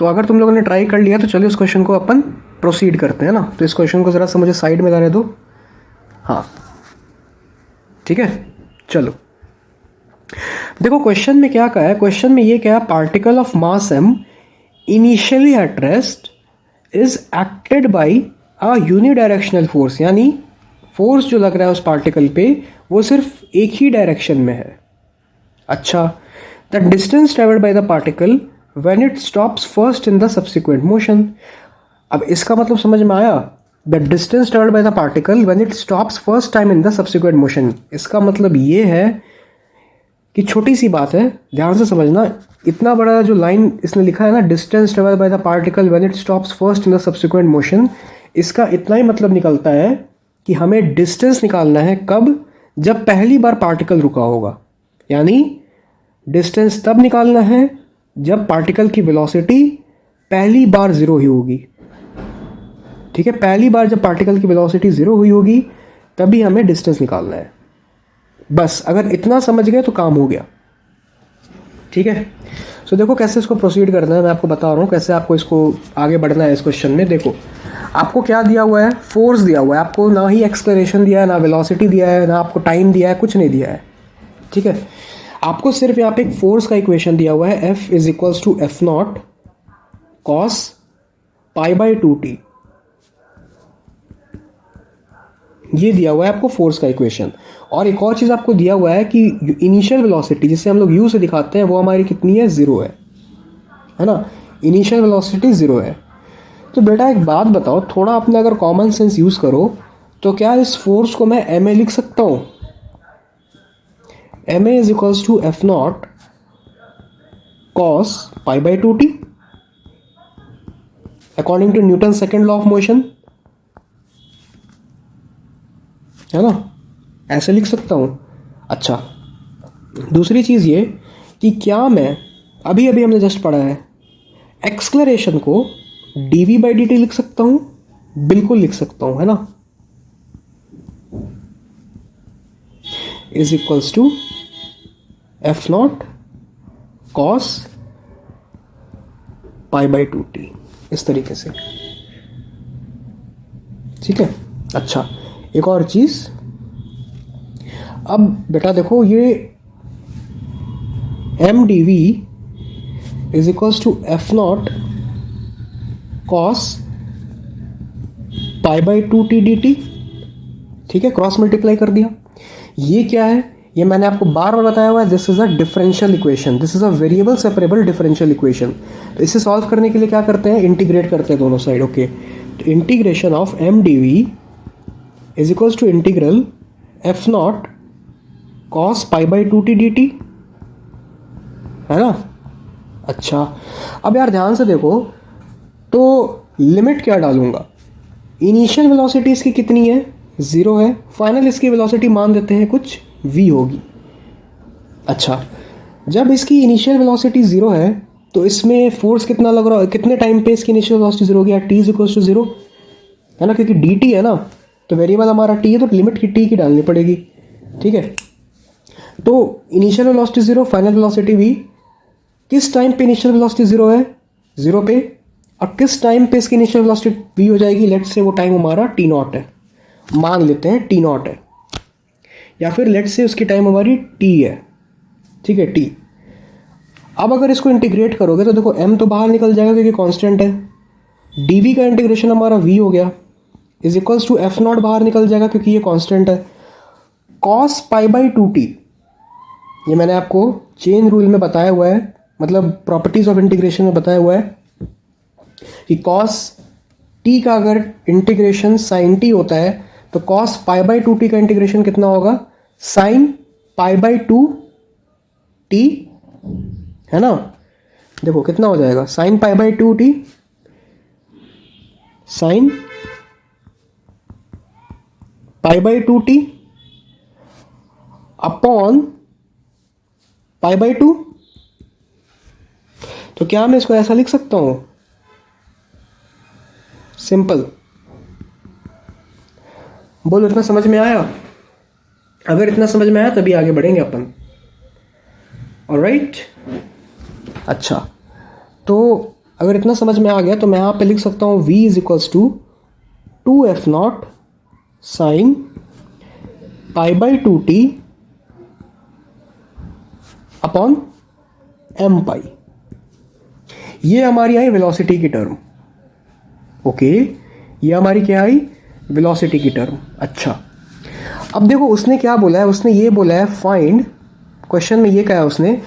तो अगर तुम लोगों ने ट्राई कर लिया तो चलिए इस क्वेश्चन को अपन प्रोसीड करते हैं ना। तो इस क्वेश्चन को ज़रा सा मुझे साइड में लाने दो। हाँ, ठीक है, चलो देखो क्वेश्चन में क्या कहा है। क्वेश्चन में ये क्या है, particle of mass m initially at rest is acted by a unidirectional force, यानी फोर्स जो लग रहा है उस पार्टिकल पे वो सिर्फ एक ही डायरेक्शन में है। अच्छा, the distance travelled by the particle when it stops first in the subsequent motion। अब इसका मतलब समझ में आया, the distance traveled by the particle when it stops first time in the subsequent motion। इसका मतलब ये है कि छोटी सी बात है, ध्यान से समझना। इतना बड़ा जो लाइन इसने लिखा है ना, distance traveled by the particle when it stops first in the subsequent motion, इसका इतना ही मतलब निकलता है कि हमें distance निकालना है कब, जब पहली बार पार्टिकल रुका होगा। यानी distance तब निकालना है जब पार्टिकल की वेलोसिटी पहली बार ज़ीरो हुई होगी। ठीक है, पहली बार जब पार्टिकल की वेलोसिटी ज़ीरो हुई होगी तभी हमें डिस्टेंस निकालना है। बस अगर इतना समझ गए तो काम हो गया। ठीक है, सो देखो कैसे इसको प्रोसीड करना है, मैं आपको बता रहा हूँ कैसे आपको इसको आगे बढ़ना है। इस क्वेश्चन में देखो आपको क्या दिया हुआ है, फोर्स दिया हुआ है आपको, ना ही एक्सलेरेशन दिया है, ना वेलोसिटी दिया है, ना आपको टाइम दिया है, कुछ नहीं दिया है। ठीक है, आपको सिर्फ यहाँ पे एक फोर्स का इक्वेशन दिया हुआ है, F is equals to F naught cos pi by 2t। ये दिया हुआ है आपको फोर्स का इक्वेशन। और एक और चीज़ आपको दिया हुआ है कि इनिशियल वेलोसिटी जिसे हम लोग यू से दिखाते हैं वो हमारी कितनी है, ज़ीरो है ना। इनिशियल वेलोसिटी ज़ीरो है। तो बेटा एक बात बताओ, थोड़ा अपना अगर कॉमन सेंस यूज़ करो तो क्या इस फोर्स को मैं एम ए लिख सकता हूँ। M a is equals to F naught cos pi by 2t according to Newton second law of motion, है ना, ऐसे लिख सकता हूँ। अच्छा, दूसरी चीज़ ये कि क्या मैं अभी अभी हमने जस्ट पढ़ा है एक्सलरेशन को dv बाई dt लिख सकता हूँ, बिल्कुल लिख सकता हूँ, है ना, is equals to F naught cos π/2t, इस तरीके से। ठीक है। अच्छा, एक और चीज़, अब बेटा देखो ये m d v is equals to F naught cos π/2t dt। ठीक है, क्रॉस मल्टीप्लाई कर दिया। ये क्या है, ये मैंने आपको बार बार बताया हुआ है, this is a differential equation, this is a variable separable differential equation. तो इसे सॉल्व करने के लिए क्या करते हैं, इंटीग्रेट करते हैं दोनों साइड। ओके, तो integration of m d v is equals to integral f naught cos π/2t dt, है ना। अच्छा, अब यार ध्यान से देखो, तो लिमिट क्या डालूंगा, इनिशियल वेलोसिटी इसकी कितनी है, 0 है, फाइनल इसकी वेलोसिटी मान देते हैं कुछ v होगी। अच्छा, जब इसकी इनिशियल वेलोसिटी 0 है तो इसमें फोर्स कितना लग रहा है, कितने टाइम पे इसकी इनिशियल वेलोसिटी 0 होगी, t इज इक्वल टू 0, है ना, क्योंकि dt है ना, तो वेरिएबल हमारा t है, तो लिमिट की t की डालनी पड़ेगी। ठीक है, तो initial velocity 0, final velocity v, किस टाइम पे इनिशियल वेलोसिटी 0 है, 0 पे, और किस टाइम पे इसकी इनिशियल वेलोसिटी v हो जाएगी, लेट्स से वो टाइम हमारा t0 है, मान लेते हैं t0 है, या फिर लेट्स से उसकी टाइम हमारी t है। ठीक है, t। अब अगर इसको इंटीग्रेट करोगे तो देखो m तो बाहर निकल जाएगा क्योंकि कांस्टेंट है, dv का इंटीग्रेशन हमारा v हो गया, is equals to F naught बाहर निकल जाएगा क्योंकि ये कांस्टेंट है, कॉस π/2t, ये मैंने आपको चेन रूल में बताया हुआ है, मतलब प्रॉपर्टीज ऑफ इंटीग्रेशन में बताया हुआ है कि कॉस t का अगर इंटीग्रेशन साइन t होता है तो कॉस π/2t का इंटीग्रेशन कितना होगा, साइन π/2t, है ना। देखो कितना हो जाएगा, sign π/2t, sign π/2t upon π/2। तो क्या मैं इसको ऐसा लिख सकता हूं, सिंपल। बोलो इतना समझ में आया, अगर इतना समझ में आया तभी आगे बढ़ेंगे अपन। ऑलराइट, अच्छा, तो अगर इतना समझ में आ गया तो मैं यहाँ पे लिख सकता हूँ v is equals to 2f0 sine π/2t upon m pi. ये हमारी आई वेलोसिटी की टर्म। ओके, ये हमारी क्या आई, वेलोसिटी की टर्म। अच्छा, अब देखो उसने क्या बोला है, उसने ये बोला है फाइंड, क्वेश्चन में ये कहा है उसने,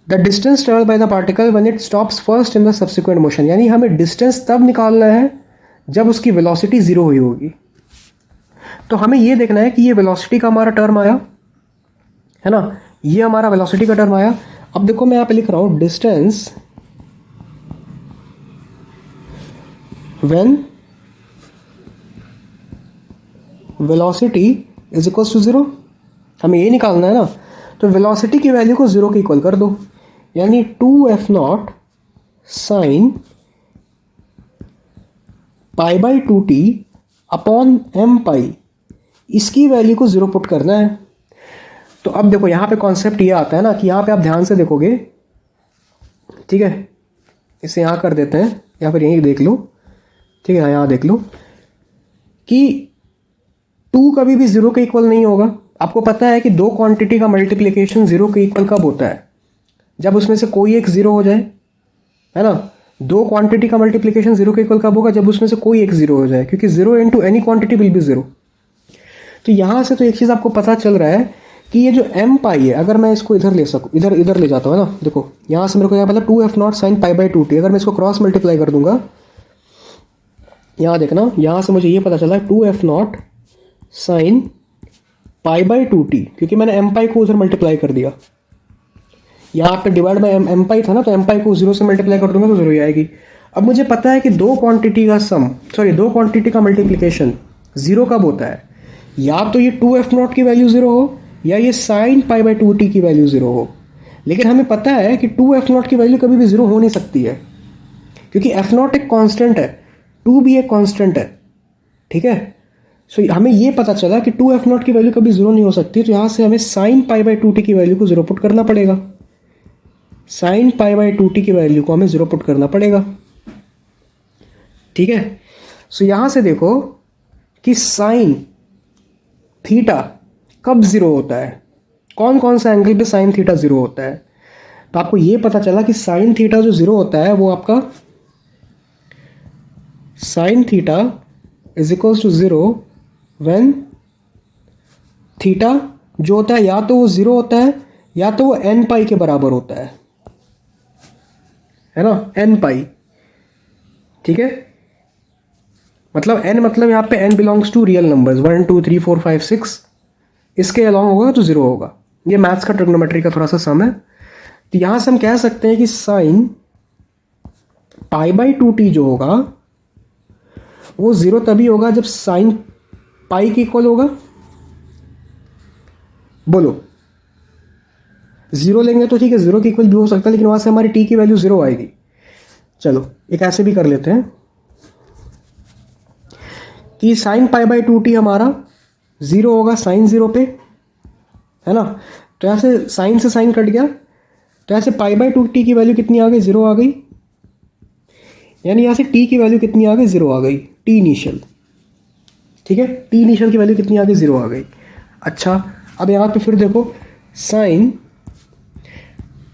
the distance travel by the particle when it stops first in the subsequent motion, यानी हमें डिस्टेंस तब निकालना है जब उसकी वेलोसिटी 0 हुई होगी। तो हमें ये देखना है कि ये वेलोसिटी का हमारा टर्म आया, है ना, ये हमारा वेलोसिटी का टर्म आया। अब देखो मैं यहाँ पे लिख रहा हूँ distance when velocity is equal to 0, हमें ये निकालना है ना, तो वेलोसिटी की वैल्यू को 0 के इक्वल कर दो, यानी 2f0 sine π/2t upon m पाई, इसकी वैल्यू को 0 पुट करना है। तो अब देखो यहाँ पे कॉन्सेप्ट ये आता है ना कि यहाँ पे आप ध्यान से देखोगे, ठीक है, इसे यहाँ कर देते हैं या फिर यहीं देख लो, ठीक है, यहाँ देख लो कि 2 कभी भी 0 के इक्वल नहीं होगा। आपको पता है कि दो क्वांटिटी का मल्टीप्लिकेशन 0 के इक्वल कब होता है, जब उसमें से कोई एक 0 हो जाए, है ना। दो क्वांटिटी का मल्टीप्लिकेशन 0 के इक्वल कब होगा, जब उसमें से कोई एक 0 हो जाए, क्योंकि 0 into any quantity will be 0। तो यहाँ से तो एक चीज़ आपको पता चल रहा है कि ये जो m पाई है, अगर मैं इसको इधर ले सकूँ, इधर ले जाता हूँ ना, देखो यहाँ से मेरे को यहाँ पता 2f0 साइन π/2t, अगर मैं इसको क्रॉस मल्टीप्लाई कर दूंगा, यहाँ देखना, यहाँ से मुझे ये पता चला 2f0 साइन π/2t, क्योंकि मैंने m पाई को उधर मल्टीप्लाई कर दिया, यहाँ पे डिवाइड बाय m पाई था ना, तो m पाई को 0 से मल्टीप्लाई कर दूंगा तो 0 ही आएगी। अब मुझे पता है कि दो क्वांटिटी का मल्टीप्लिकेशन 0 कब होता है, या तो ये 2f0 की वैल्यू 0 हो या ये साइन π/2t की वैल्यू 0 हो। लेकिन हमें पता है कि 2f0 की वैल्यू कभी भी 0 हो नहीं सकती है, क्योंकि f0 एक कांस्टेंट है, 2 भी एक कांस्टेंट है, ठीक है। सो हमें ये पता चला कि 2f0 की वैल्यू कभी 0 नहीं हो सकती, तो यहाँ से हमें साइन π/2t की वैल्यू को 0 पुट करना पड़ेगा। साइन पाई बाई 2t की वैल्यू को हमें 0 पुट करना पड़ेगा। ठीक है, सो यहाँ से देखो कि साइन थीटा कब 0 होता है, कौन कौन सा एंगल पे साइन थीटा 0 होता है। तो आपको ये पता चला कि साइन थीटा जो 0 होता है वो आपका sine theta is equals to 0 when theta जो होता है या तो वो 0 होता है या तो वो n पाई के बराबर होता है ना, n पाई। ठीक है, मतलब n मतलब यहाँ पे n belongs to real numbers 1 2 3 4 5 6, इसके अलॉन्ग होगा तो 0 होगा। ये मैथ्स का ट्रिग्नोमेट्री का थोड़ा सा सम है। तो यहां से हम कह सकते हैं कि साइन पाई बाई 2t जो होगा वो 0 तभी होगा जब साइन पाई के इक्वल होगा। बोलो, 0 लेंगे तो ठीक है, 0 के इक्वल भी हो सकता है, लेकिन वहां से हमारी t की वैल्यू 0 आएगी। चलो एक ऐसे भी कर लेते हैं कि साइन पाई बाई 2t हमारा 0 होगा साइन 0 पे, है ना। तो ऐसे साइन से साइन कट गया, तो ऐसे पाई बाई 2t की वैल्यू कितनी आ गई, 0 आ गई। यानी यहाँ से t की वैल्यू कितनी आ गई, 0 आ गई, t इनिशियल। ठीक है, t इनिशियल की वैल्यू कितनी आ गई, 0 आ गई। अच्छा, अब यहाँ पे फिर देखो साइन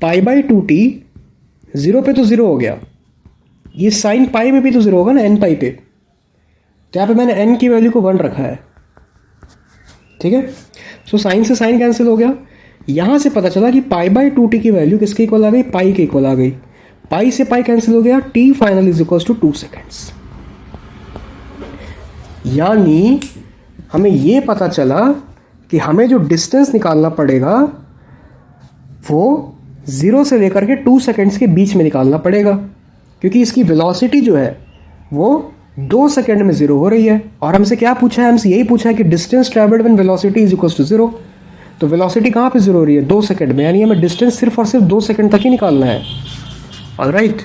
पाई बाई 2t 0 पे तो 0 हो गया, ये साइन पाई में भी तो 0 होगा ना, n पाई पे। तो यहाँ पे मैंने n की वैल्यू को 1 रखा है। ठीक है, सो साइन से साइन कैंसिल हो गया। यहां से पता चला कि पाई बाई 2t की वैल्यू किसके इक्वल आ गई, पाई के इक्वल आ गई। पाई से पाई कैंसिल हो गया, t final is equal to 2 seconds. यानी हमें यह पता चला कि हमें जो डिस्टेंस निकालना पड़ेगा वो 0 से लेकर के 2 सेकेंड्स के बीच में निकालना पड़ेगा, क्योंकि इसकी वेलोसिटी जो है वो 2 सेकेंड में 0 हो रही है। और हमसे क्या पूछा है, हमसे यही पूछा है कि distance travelled when velocity is equal to 0। तो वेलोसिटी कहाँ पे 0 हो रही है, 2 सेकेंड में, यानी हमें डिस्टेंस सिर्फ और सिर्फ 2 सेकेंड तक ही निकालना है। ऑलराइट,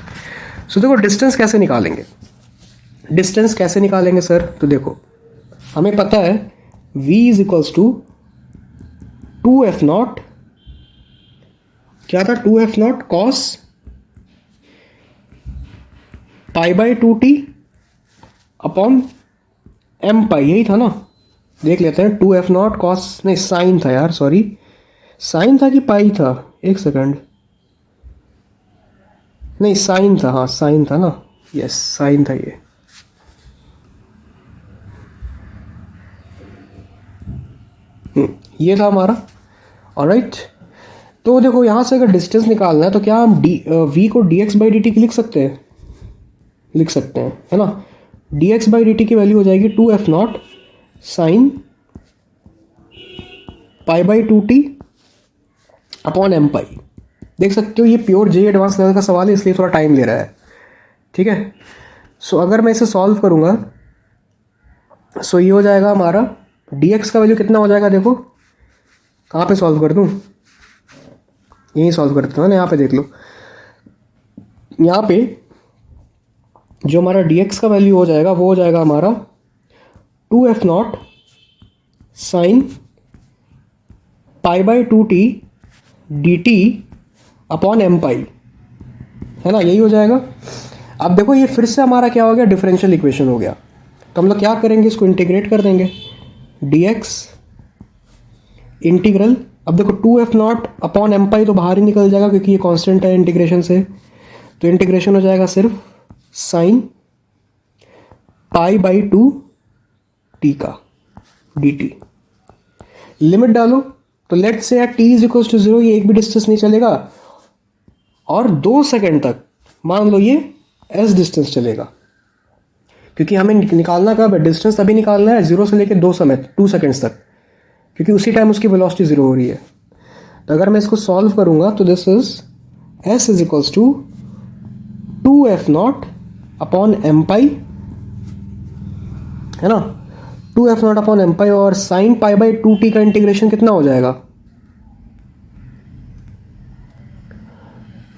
सो देखो डिस्टेंस कैसे निकालेंगे, डिस्टेंस कैसे निकालेंगे सर। तो देखो हमें पता है v is equals to 2f0, क्या था 2f0 cos pi by 2t upon m पाई, यही था ना। देख लेते हैं, 2f0 कॉस, नहीं साइन था यार, सॉरी साइन था कि पाई था, एक सेकंड, नहीं साइन था, हाँ साइन था ना, यस साइन था ये। ये था हमारा। ऑलराइट, तो देखो यहाँ से अगर डिस्टेंस निकालना है तो क्या हम v को dx बाई dt लिख सकते हैं, लिख सकते हैं, है ना। dx बाई dt की वैल्यू हो जाएगी 2f0 sine pi by 2t upon m पाई। देख सकते हो ये प्योर जे एडवांस लेवल का सवाल है, इसलिए थोड़ा टाइम ले रहा है। ठीक है, सो अगर मैं इसे सॉल्व करूँगा सो ये हो जाएगा हमारा dx का वैल्यू कितना हो जाएगा, देखो कहाँ पे सॉल्व कर दूँ, यहीं सॉल्व करते हैं ना, यहाँ पे देख लो, यहाँ पे जो हमारा dx का वैल्यू हो जाएगा वो हो जाएगा हमारा 2f0 sine pi by 2t dt upon m pi, है ना, यही हो जाएगा। अब देखो ये फिर से हमारा क्या हो गया, डिफरेंशियल इक्वेशन हो गया। तो हम लोग क्या करेंगे, इसको इंटीग्रेट कर देंगे, dx इंटीग्रल, अब देखो 2f0 अपॉन m पाई तो बाहर ही निकल जाएगा क्योंकि ये कांस्टेंट है इंटीग्रेशन से। तो इंटीग्रेशन हो जाएगा सिर्फ साइन पाई बाई 2t का dt। लिमिट डालो, तो लेट से यार t इज इक्वल टू 0, ये एक भी डिस्टेंस नहीं चलेगा, और 2 सेकेंड तक मान लो ये s डिस्टेंस चलेगा, क्योंकि हमें निकालना कब है, डिस्टेंस तभी निकालना है 0 से लेकर 2 सेकेंड्स तक, क्योंकि उसी टाइम उसकी वेलोसिटी 0 हो रही है। तो अगर मैं इसको सॉल्व करूंगा तो this is s is equals to 2f0 upon m pi, है ना, 2f0 अपॉन m पाई, और साइन पाई बाई 2t का इंटीग्रेशन कितना हो जाएगा,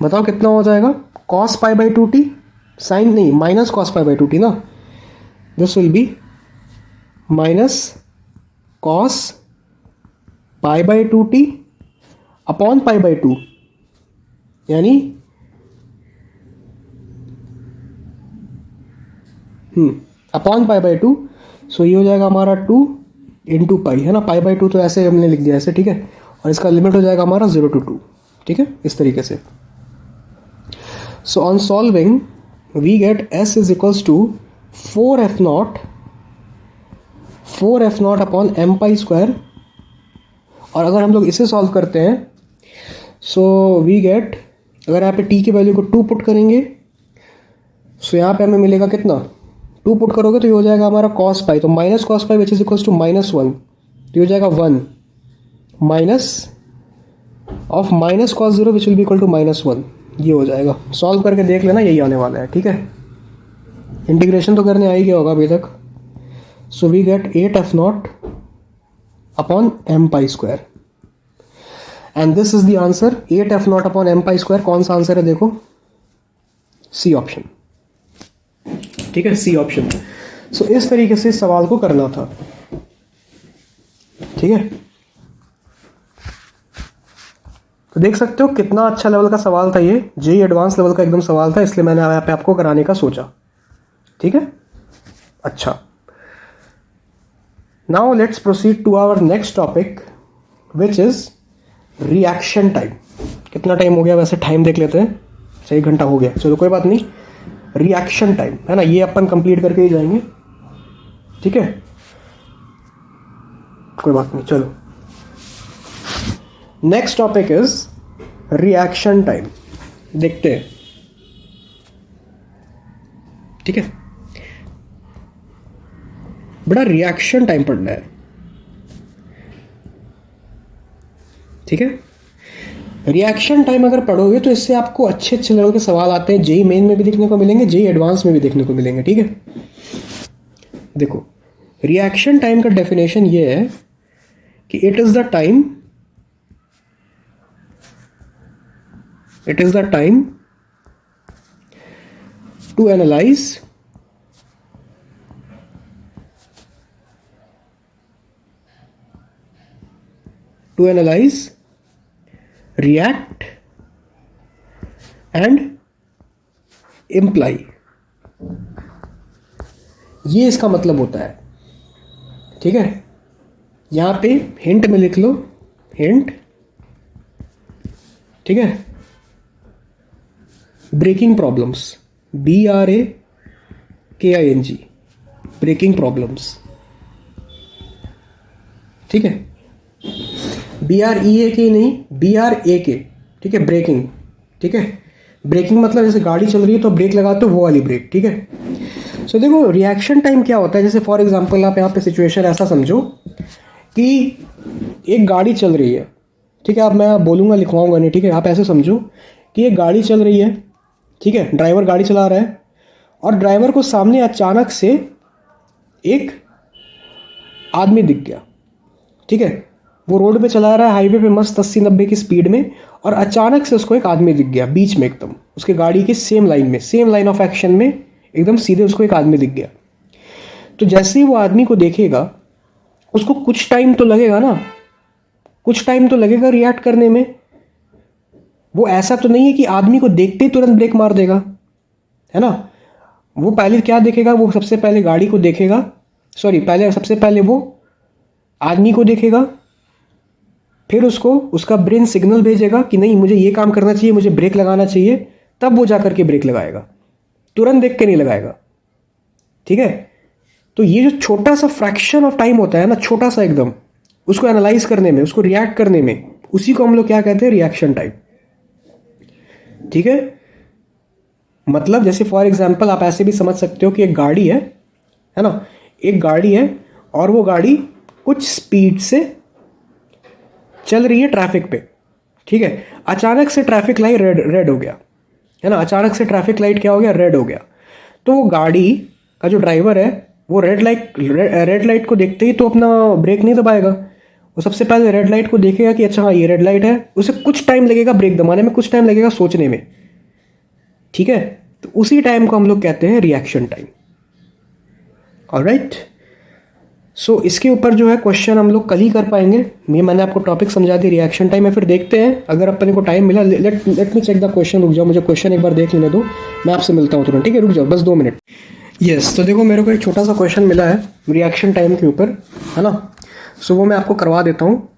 बताओ कितना हो जाएगा, cos pi by 2t, sine नहीं minus cos pi by 2t ना, this will be minus cos pi by 2t upon pi by 2, यानी अपॉन पाई बाई 2, सो ये हो जाएगा हमारा 2 इंटू पाई, है ना, पाई बाई 2 तो ऐसे हमने लिख दिया ऐसे, ठीक है, और इसका लिमिट हो जाएगा हमारा 0 to 2, ठीक है, इस तरीके से. So on solving we get s is equals to 4f0 upon m pi square. और अगर हम लोग इसे सॉल्व करते हैं सो वी गेट, अगर यहाँ पे t की वैल्यू को 2 पुट करेंगे सो यहाँ पे हमें मिलेगा कितना, 2 पुट करोगे तो ये हो जाएगा हमारा cos पाई, तो minus cos pi which is equals to -1, तो ये हो जाएगा 1 minus of minus cos 0 which will be equal to -1. ये हो जाएगा. सॉल्व करके देख लेना, यही आने वाला है, ठीक है. इंटीग्रेशन तो करने आ ही गया होगा अभी तक. So we get 8f0 upon m pi square and this is the answer. 8f0 upon m pi square कौन सा आंसर है देखो, सी ऑप्शन, ठीक है, सी ऑप्शन. सो इस तरीके से इस सवाल को करना था, ठीक है. तो देख सकते हो कितना अच्छा लेवल का सवाल था ये, जेईई एडवांस लेवल का एकदम सवाल था, इसलिए मैंने यहाँ पे आपको कराने का सोचा, ठीक है. अच्छा, now let's proceed to our next topic which is reaction time. कितना टाइम हो गया वैसे, टाइम देख लेते हैं. 1 घंटा हो गया, चलो कोई बात नहीं. रिएक्शन टाइम है ना, ये अपन कंप्लीट करके ही जाएंगे, ठीक है, कोई बात नहीं. चलो next topic is reaction time, देखते हैं, ठीक है. बड़ा रिएक्शन टाइम पढ़ना है, ठीक है. रिएक्शन टाइम अगर पढ़ोगे तो इससे आपको अच्छे अच्छे लेवल के सवाल आते हैं, जेईई मेन में भी देखने को मिलेंगे, जेईई एडवांस में भी देखने को मिलेंगे, ठीक है. देखो रिएक्शन टाइम का डेफिनेशन ये है कि it is the time to analyse react and imply. ये इसका मतलब होता है, ठीक है. यहां पे हिंट में लिख लो, हिंट, ठीक है. Braking problems, BRAKING, braking problems, ठीक है. BREAK नहीं, BRAK, ठीक है, ब्रेकिंग, ठीक है. ब्रेकिंग मतलब जैसे गाड़ी चल रही है तो ब्रेक लगाते हो, वो वाली ब्रेक, ठीक है. सो देखो रिएक्शन टाइम क्या होता है, जैसे फॉर एग्जांपल आप यहाँ पे सिचुएशन ऐसा समझो कि एक गाड़ी चल रही है, ठीक है. अब मैं बोलूँगा, लिखवाऊंगा नहीं, ठीक है. आप ऐसे समझो कि एक गाड़ी चल रही है, ठीक है, ड्राइवर गाड़ी चला रहा है और ड्राइवर को सामने अचानक से एक आदमी दिख गया, ठीक है. वो रोड पे चला रहा है हाईवे पे मस्त 80-90 की स्पीड में, और अचानक से उसको एक आदमी दिख गया बीच में, एकदम उसके गाड़ी के सेम लाइन में, सेम लाइन ऑफ एक्शन में, एकदम सीधे उसको एक आदमी दिख गया. तो जैसे ही वो आदमी को देखेगा उसको कुछ टाइम तो लगेगा ना, कुछ टाइम तो लगेगा रिएक्ट करने में. वो ऐसा तो नहीं है कि आदमी को देखते ही तुरंत ब्रेक मार देगा, है ना. वो पहले क्या देखेगा, वो सबसे पहले गाड़ी को देखेगा, सबसे पहले वो आदमी को देखेगा, फिर उसको उसका ब्रेन सिग्नल भेजेगा कि नहीं मुझे ये काम करना चाहिए, मुझे ब्रेक लगाना चाहिए, तब वो जाकर के ब्रेक लगाएगा, तुरंत देख के नहीं लगाएगा, ठीक है. तो ये जो छोटा सा फ्रैक्शन ऑफ टाइम होता है ना, छोटा सा एकदम, उसको एनालाइज करने में, उसको रिएक्ट करने में, उसी को हम लोग क्या कहते हैं, रिएक्शन टाइम, ठीक है. मतलब जैसे फॉर एग्जांपल आप ऐसे भी समझ सकते हो कि एक गाड़ी है ना, एक गाड़ी है और वो गाड़ी कुछ स्पीड से चल रही है ट्रैफिक पे, ठीक है. अचानक से ट्रैफिक लाइट रेड हो गया, है ना. अचानक से ट्रैफिक लाइट क्या हो गया, रेड हो गया. तो वो गाड़ी का जो ड्राइवर है वो रेड लाइट को देखते ही तो अपना ब्रेक नहीं दबाएगा. वो सबसे पहले रेड लाइट को देखेगा कि अच्छा हाँ ये रेड लाइट है, उसे कुछ टाइम लगेगा ब्रेक दबाने में, कुछ टाइम लगेगा सोचने में, ठीक है. तो उसी टाइम को हम लोग कहते हैं रिएक्शन टाइम. ऑलराइट. सो इसके ऊपर जो है क्वेश्चन हम लोग कल ही कर पाएंगे। मैंने आपको टॉपिक समझा दी रिएक्शन टाइम है, फिर देखते हैं अगर अपने को टाइम मिला। Let me check the question. रुक जाओ, मुझे क्वेश्चन एक बार देख लेने दो, मैं आपसे मिलता हूँ तुरंत, ठीक है? रुक जाओ बस 2 मिनट। यस, तो देखो मेरे को एक छोटा सा क्वेश्चन मिला है रिएक्शन टाइम के ऊपर, है ना? सो वो मैं आपको करवा देता हूँ,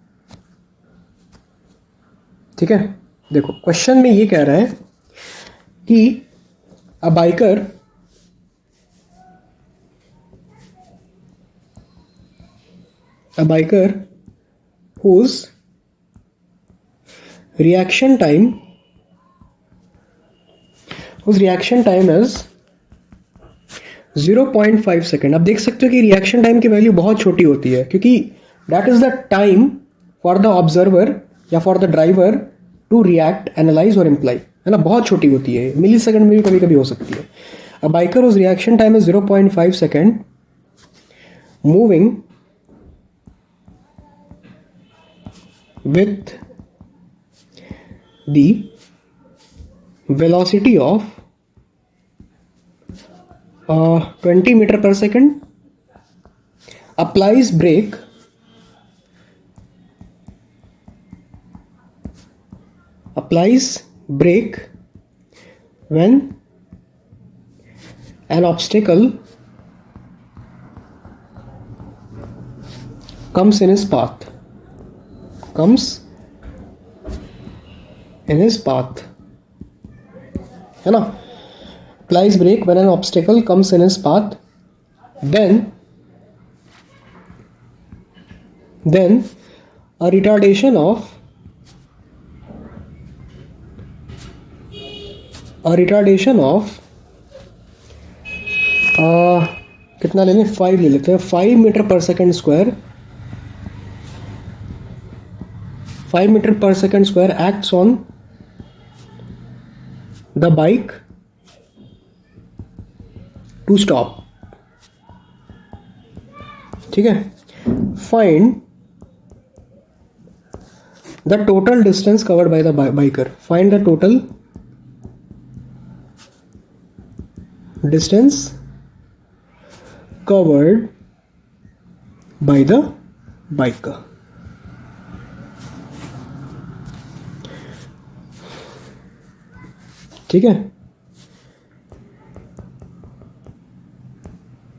ठीक है? देखो क्वेश्चन में ये कह रहा है कि अ biker whose reaction time is 0.5 second. आप देख सकते हो कि रिएक्शन टाइम की वैल्यू बहुत छोटी होती है, क्योंकि that is the time for the observer या for the driver to react, analyse और इम्प्लाई, है ना? बहुत छोटी होती है, मिली सेकेंड में भी कभी कभी हो सकती है। A biker whose reaction time is 0.5 second moving with the velocity of 20 meter per second, applies brake when an obstacle comes in his path, है ना? Applies brake when an obstacle comes in his path, then a retardation of कितना ले लें, 5 ले लेते हैं, 5 metre per second square, 5 meter per second square acts on the bike to stop, ठीक है? Find the total distance covered by the biker. Find the total distance covered by the biker. ठीक है,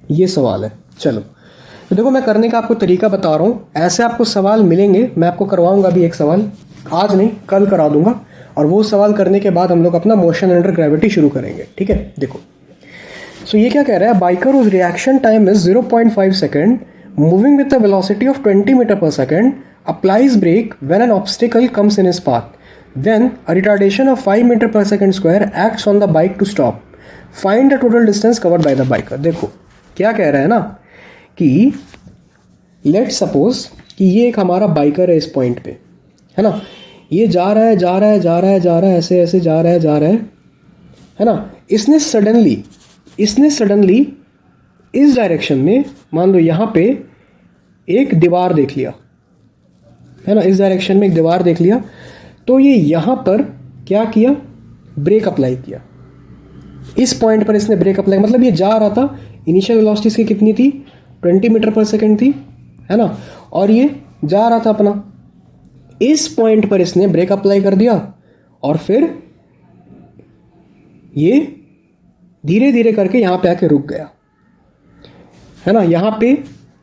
ये सवाल है। चलो तो देखो मैं करने का आपको तरीका बता रहा हूँ। ऐसे आपको सवाल मिलेंगे, मैं आपको करवाऊंगा भी एक सवाल, आज नहीं कल करा दूंगा, और वो सवाल करने के बाद हम लोग अपना मोशन अंडर ग्रेविटी शुरू करेंगे, ठीक है? देखो सो ये क्या कह रहा है, biker whose reaction time is 0.5 second moving with the velocity of 20 metre per second, applies brake when an obstacle comes in his path, then a retardation of 5 meter per second square acts on the bike to stop. Find the total distance covered by the biker. देखो क्या कह रहा है ना कि let suppose कि ये एक हमारा बाइकर है इस पॉइंट पे, है ना? ये जा रहा है ऐसे ऐसे जा रहा है ना? इसने सडनली इस डायरेक्शन में, मान लो यहाँ पे एक दीवार देख लिया, है ना? इस डायरेक्शन में एक दीवार देख लिया, तो ये यहाँ पर क्या किया, ब्रेक अप्लाई किया। इस पॉइंट पर इसने ब्रेक अप्लाई, मतलब ये जा रहा था, इनिशियल वेलोसिटी इसकी कितनी थी, 20 मीटर पर सेकेंड थी, है ना? और ये जा रहा था अपना, इस पॉइंट पर इसने ब्रेक अप्लाई कर दिया, और फिर ये धीरे धीरे करके यहाँ पे आके रुक गया, है ना? यहाँ पे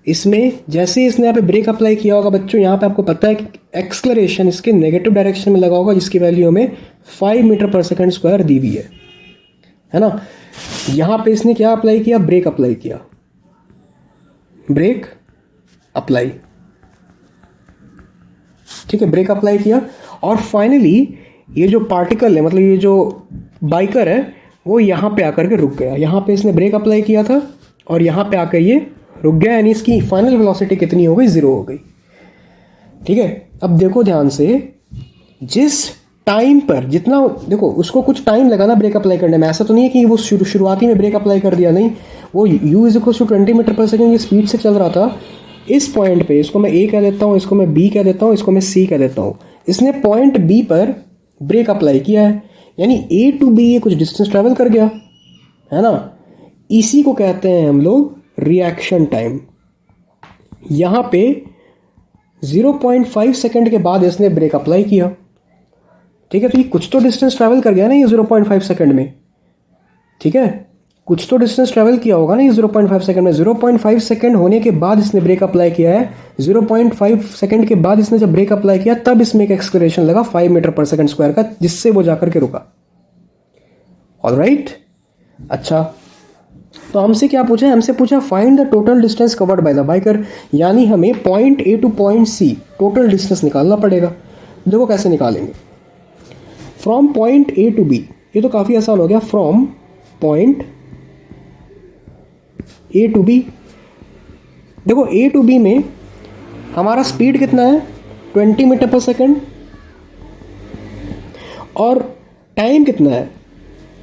इसमें जैसे इसने यहाँ पे ब्रेक अप्लाई किया होगा बच्चों, यहाँ पे आपको पता है कि एक्सलरेशन इसके नेगेटिव डायरेक्शन में लगा होगा, जिसकी वैल्यू हमें 5 मीटर पर सेकेंड स्क्वायर दी हुई है ना? यहाँ पे इसने क्या अप्लाई किया, ब्रेक अप्लाई किया, ब्रेक अप्लाई, ठीक है? ब्रेक अप्लाई किया, और फाइनली ये जो पार्टिकल है, मतलब ये जो बाइकर है, वो यहाँ पे आकर के रुक गया। यहाँ पे इसने ब्रेक अप्लाई किया था और यहाँ पे आकर ये रुक गया, यानी इसकी फाइनल वेलोसिटी कितनी हो गई, 0 हो गई, ठीक है? अब देखो ध्यान से, जिस टाइम पर जितना, देखो उसको कुछ टाइम लगा ना ब्रेक अप्लाई करने में, ऐसा तो नहीं है कि वो शुरुआती में ब्रेक अप्लाई कर दिया, नहीं, वो u is equal to 20 metre per second की स्पीड से चल रहा था। इस पॉइंट पे, इसको मैं A कह देता हूँ, इसको मैं B कह देता हूँ, इसको मैं C कह देता हूँ, इसने पॉइंट B पर ब्रेक अप्लाई किया है, यानी A टू B ये कुछ डिस्टेंस ट्रैवल कर गया, है ना? इसी को कहते हैं हम लोग रिएक्शन टाइम, यहाँ पे 0.5 सेकेंड के बाद इसने ब्रेक अप्लाई किया, ठीक है। तो ये कुछ तो डिस्टेंस ट्रैवल कर गया ना ये 0.5 सेकेंड में, ठीक है, कुछ तो डिस्टेंस ट्रैवल किया होगा ना ये 0.5 सेकेंड में। 0.5 सेकेंड होने के बाद इसने ब्रेक अप्लाई किया है। 0.5 सेकेंड के बाद इसने जब ब्रेक अप्लाई किया तब इसमें एक एक्सेलरेशन लगा 5 मीटर पर सेकेंड स्क्वायर का, जिससे वो जाकर के रुका। ऑलराइट, अच्छा, तो हमसे क्या पूछा है? हमसे पूछा find the total distance covered by the biker, यानी हमें point A to point c total distance निकालना पड़ेगा। देखो कैसे निकालेंगे। From point A to b, ये तो काफ़ी आसान हो गया। From point A to b, देखो ए टू बी में हमारा स्पीड कितना है? 20 मीटर पर सेकेंड, और टाइम कितना है?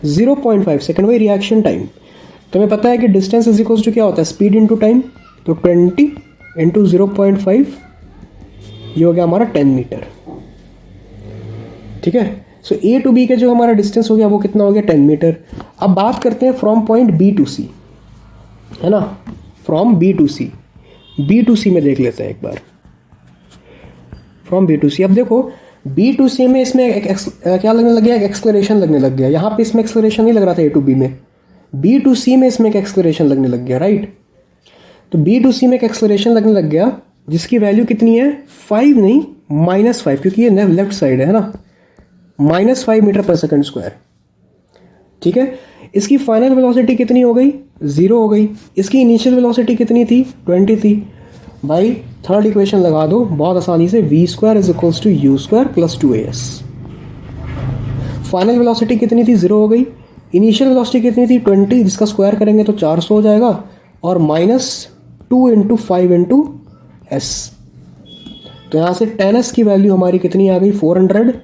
0.5 सेकेंड, वही रिएक्शन टाइम। तो हमें पता है कि डिस्टेंस इज इक्वल्स टू क्या होता है? Speed into time. तो 20 इंटू 0.5, ये हो गया हमारा 10 मीटर, ठीक है। सो ए टू बी का जो हमारा डिस्टेंस हो गया वो कितना हो गया? 10 मीटर। अब बात करते हैं from point B to C, है ना, from B to C. B to C में देख लेते हैं एक बार, फ्रॉम बी टू सी। अब देखो बी टू सी में इसमें क्या लगने लग गया? एक्सेलरेशन लगने लग गया। यहाँ पे इसमें एक्सेलरेशन नहीं लग रहा था ए टू बी में, बी टू सी में इसमें एक एक्सेलरेशन लगने लग गया, राइट। तो बी टू सी में एक एक्सेलरेशन लगने लग गया जिसकी वैल्यू कितनी है? 5 नहीं, -5, क्योंकि ये लेफ्ट साइड है ना। -5 मीटर पर सेकेंड स्क्वायर, ठीक है। इसकी फाइनल वेलोसिटी कितनी हो गई? 0 हो गई। इसकी इनिशियल वेलोसिटी कितनी थी? 20 थी। भाई थर्ड इक्वेशन लगा दो बहुत आसानी से, v² is equals to u² plus 2as। Final velocity कितनी थी? 0 हो गई। इनिशियल वेलोसिटी कितनी थी? 20, जिसका स्क्वायर करेंगे तो 400 हो जाएगा, और -2 इंटू 5 इंटू एस। तो यहाँ से 10s की वैल्यू हमारी कितनी आ गई? 400,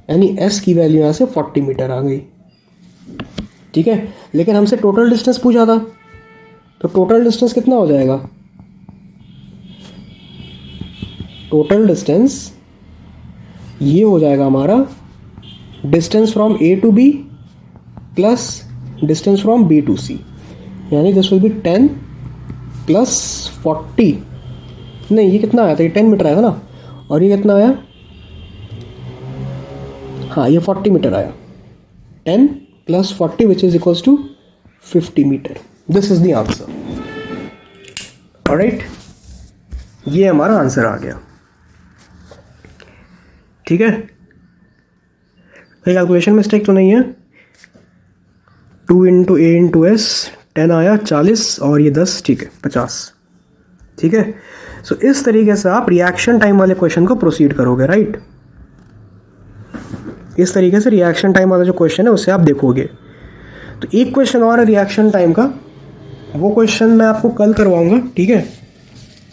यानी s की वैल्यू यहाँ से 40 मीटर आ गई, ठीक है। लेकिन हमसे टोटल डिस्टेंस पूछा था, तो टोटल डिस्टेंस कितना हो जाएगा? टोटल डिस्टेंस ये हो जाएगा हमारा distance from A to B plus distance from B to C, यानी दिस विल बी 10 प्लस 40। नहीं, ये कितना आया था? ये 10 मीटर आया था ना, और ये कितना आया? हाँ, ये 40 मीटर आया। 10 plus 40 which is equals to 50 metre. This is the answer. Alright, ये हमारा आंसर आ गया, ठीक है। कोई कैलकुलेशन मिस्टेक तो नहीं है? 2 इंटू ए इंटू एस, 10 आया 40, और ये 10, ठीक है 50, ठीक है। सो इस तरीके से आप रिएक्शन टाइम वाले क्वेश्चन को प्रोसीड करोगे, राइट। इस तरीके से रिएक्शन टाइम वाला जो क्वेश्चन है उससे आप देखोगे। तो एक क्वेश्चन और है रिएक्शन टाइम का, वो क्वेश्चन मैं आपको कल करवाऊंगा, ठीक है,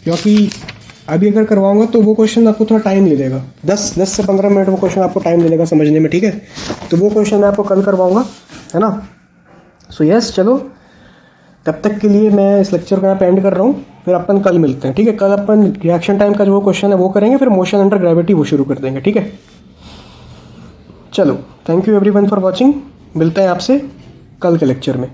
क्योंकि अभी अगर करवाऊंगा तो वो क्वेश्चन आपको थोड़ा टाइम ले लेगा, 10 से 15 मिनट वो क्वेश्चन आपको टाइम ले लेगा समझने में, ठीक है। तो वो क्वेश्चन मैं आपको कल करवाऊंगा, है ना। सो यस, चलो तब तक के लिए मैं इस लेक्चर को यहाँ पे एंड कर रहा हूँ, फिर अपन कल मिलते हैं, ठीक है। कल अपन रिएक्शन टाइम का जो क्वेश्चन है वो करेंगे, फिर मोशन अंडर ग्रेविटी वो शुरू कर देंगे, ठीक है। चलो, thank you everyone for watching. मिलते हैं आपसे कल के लेक्चर में।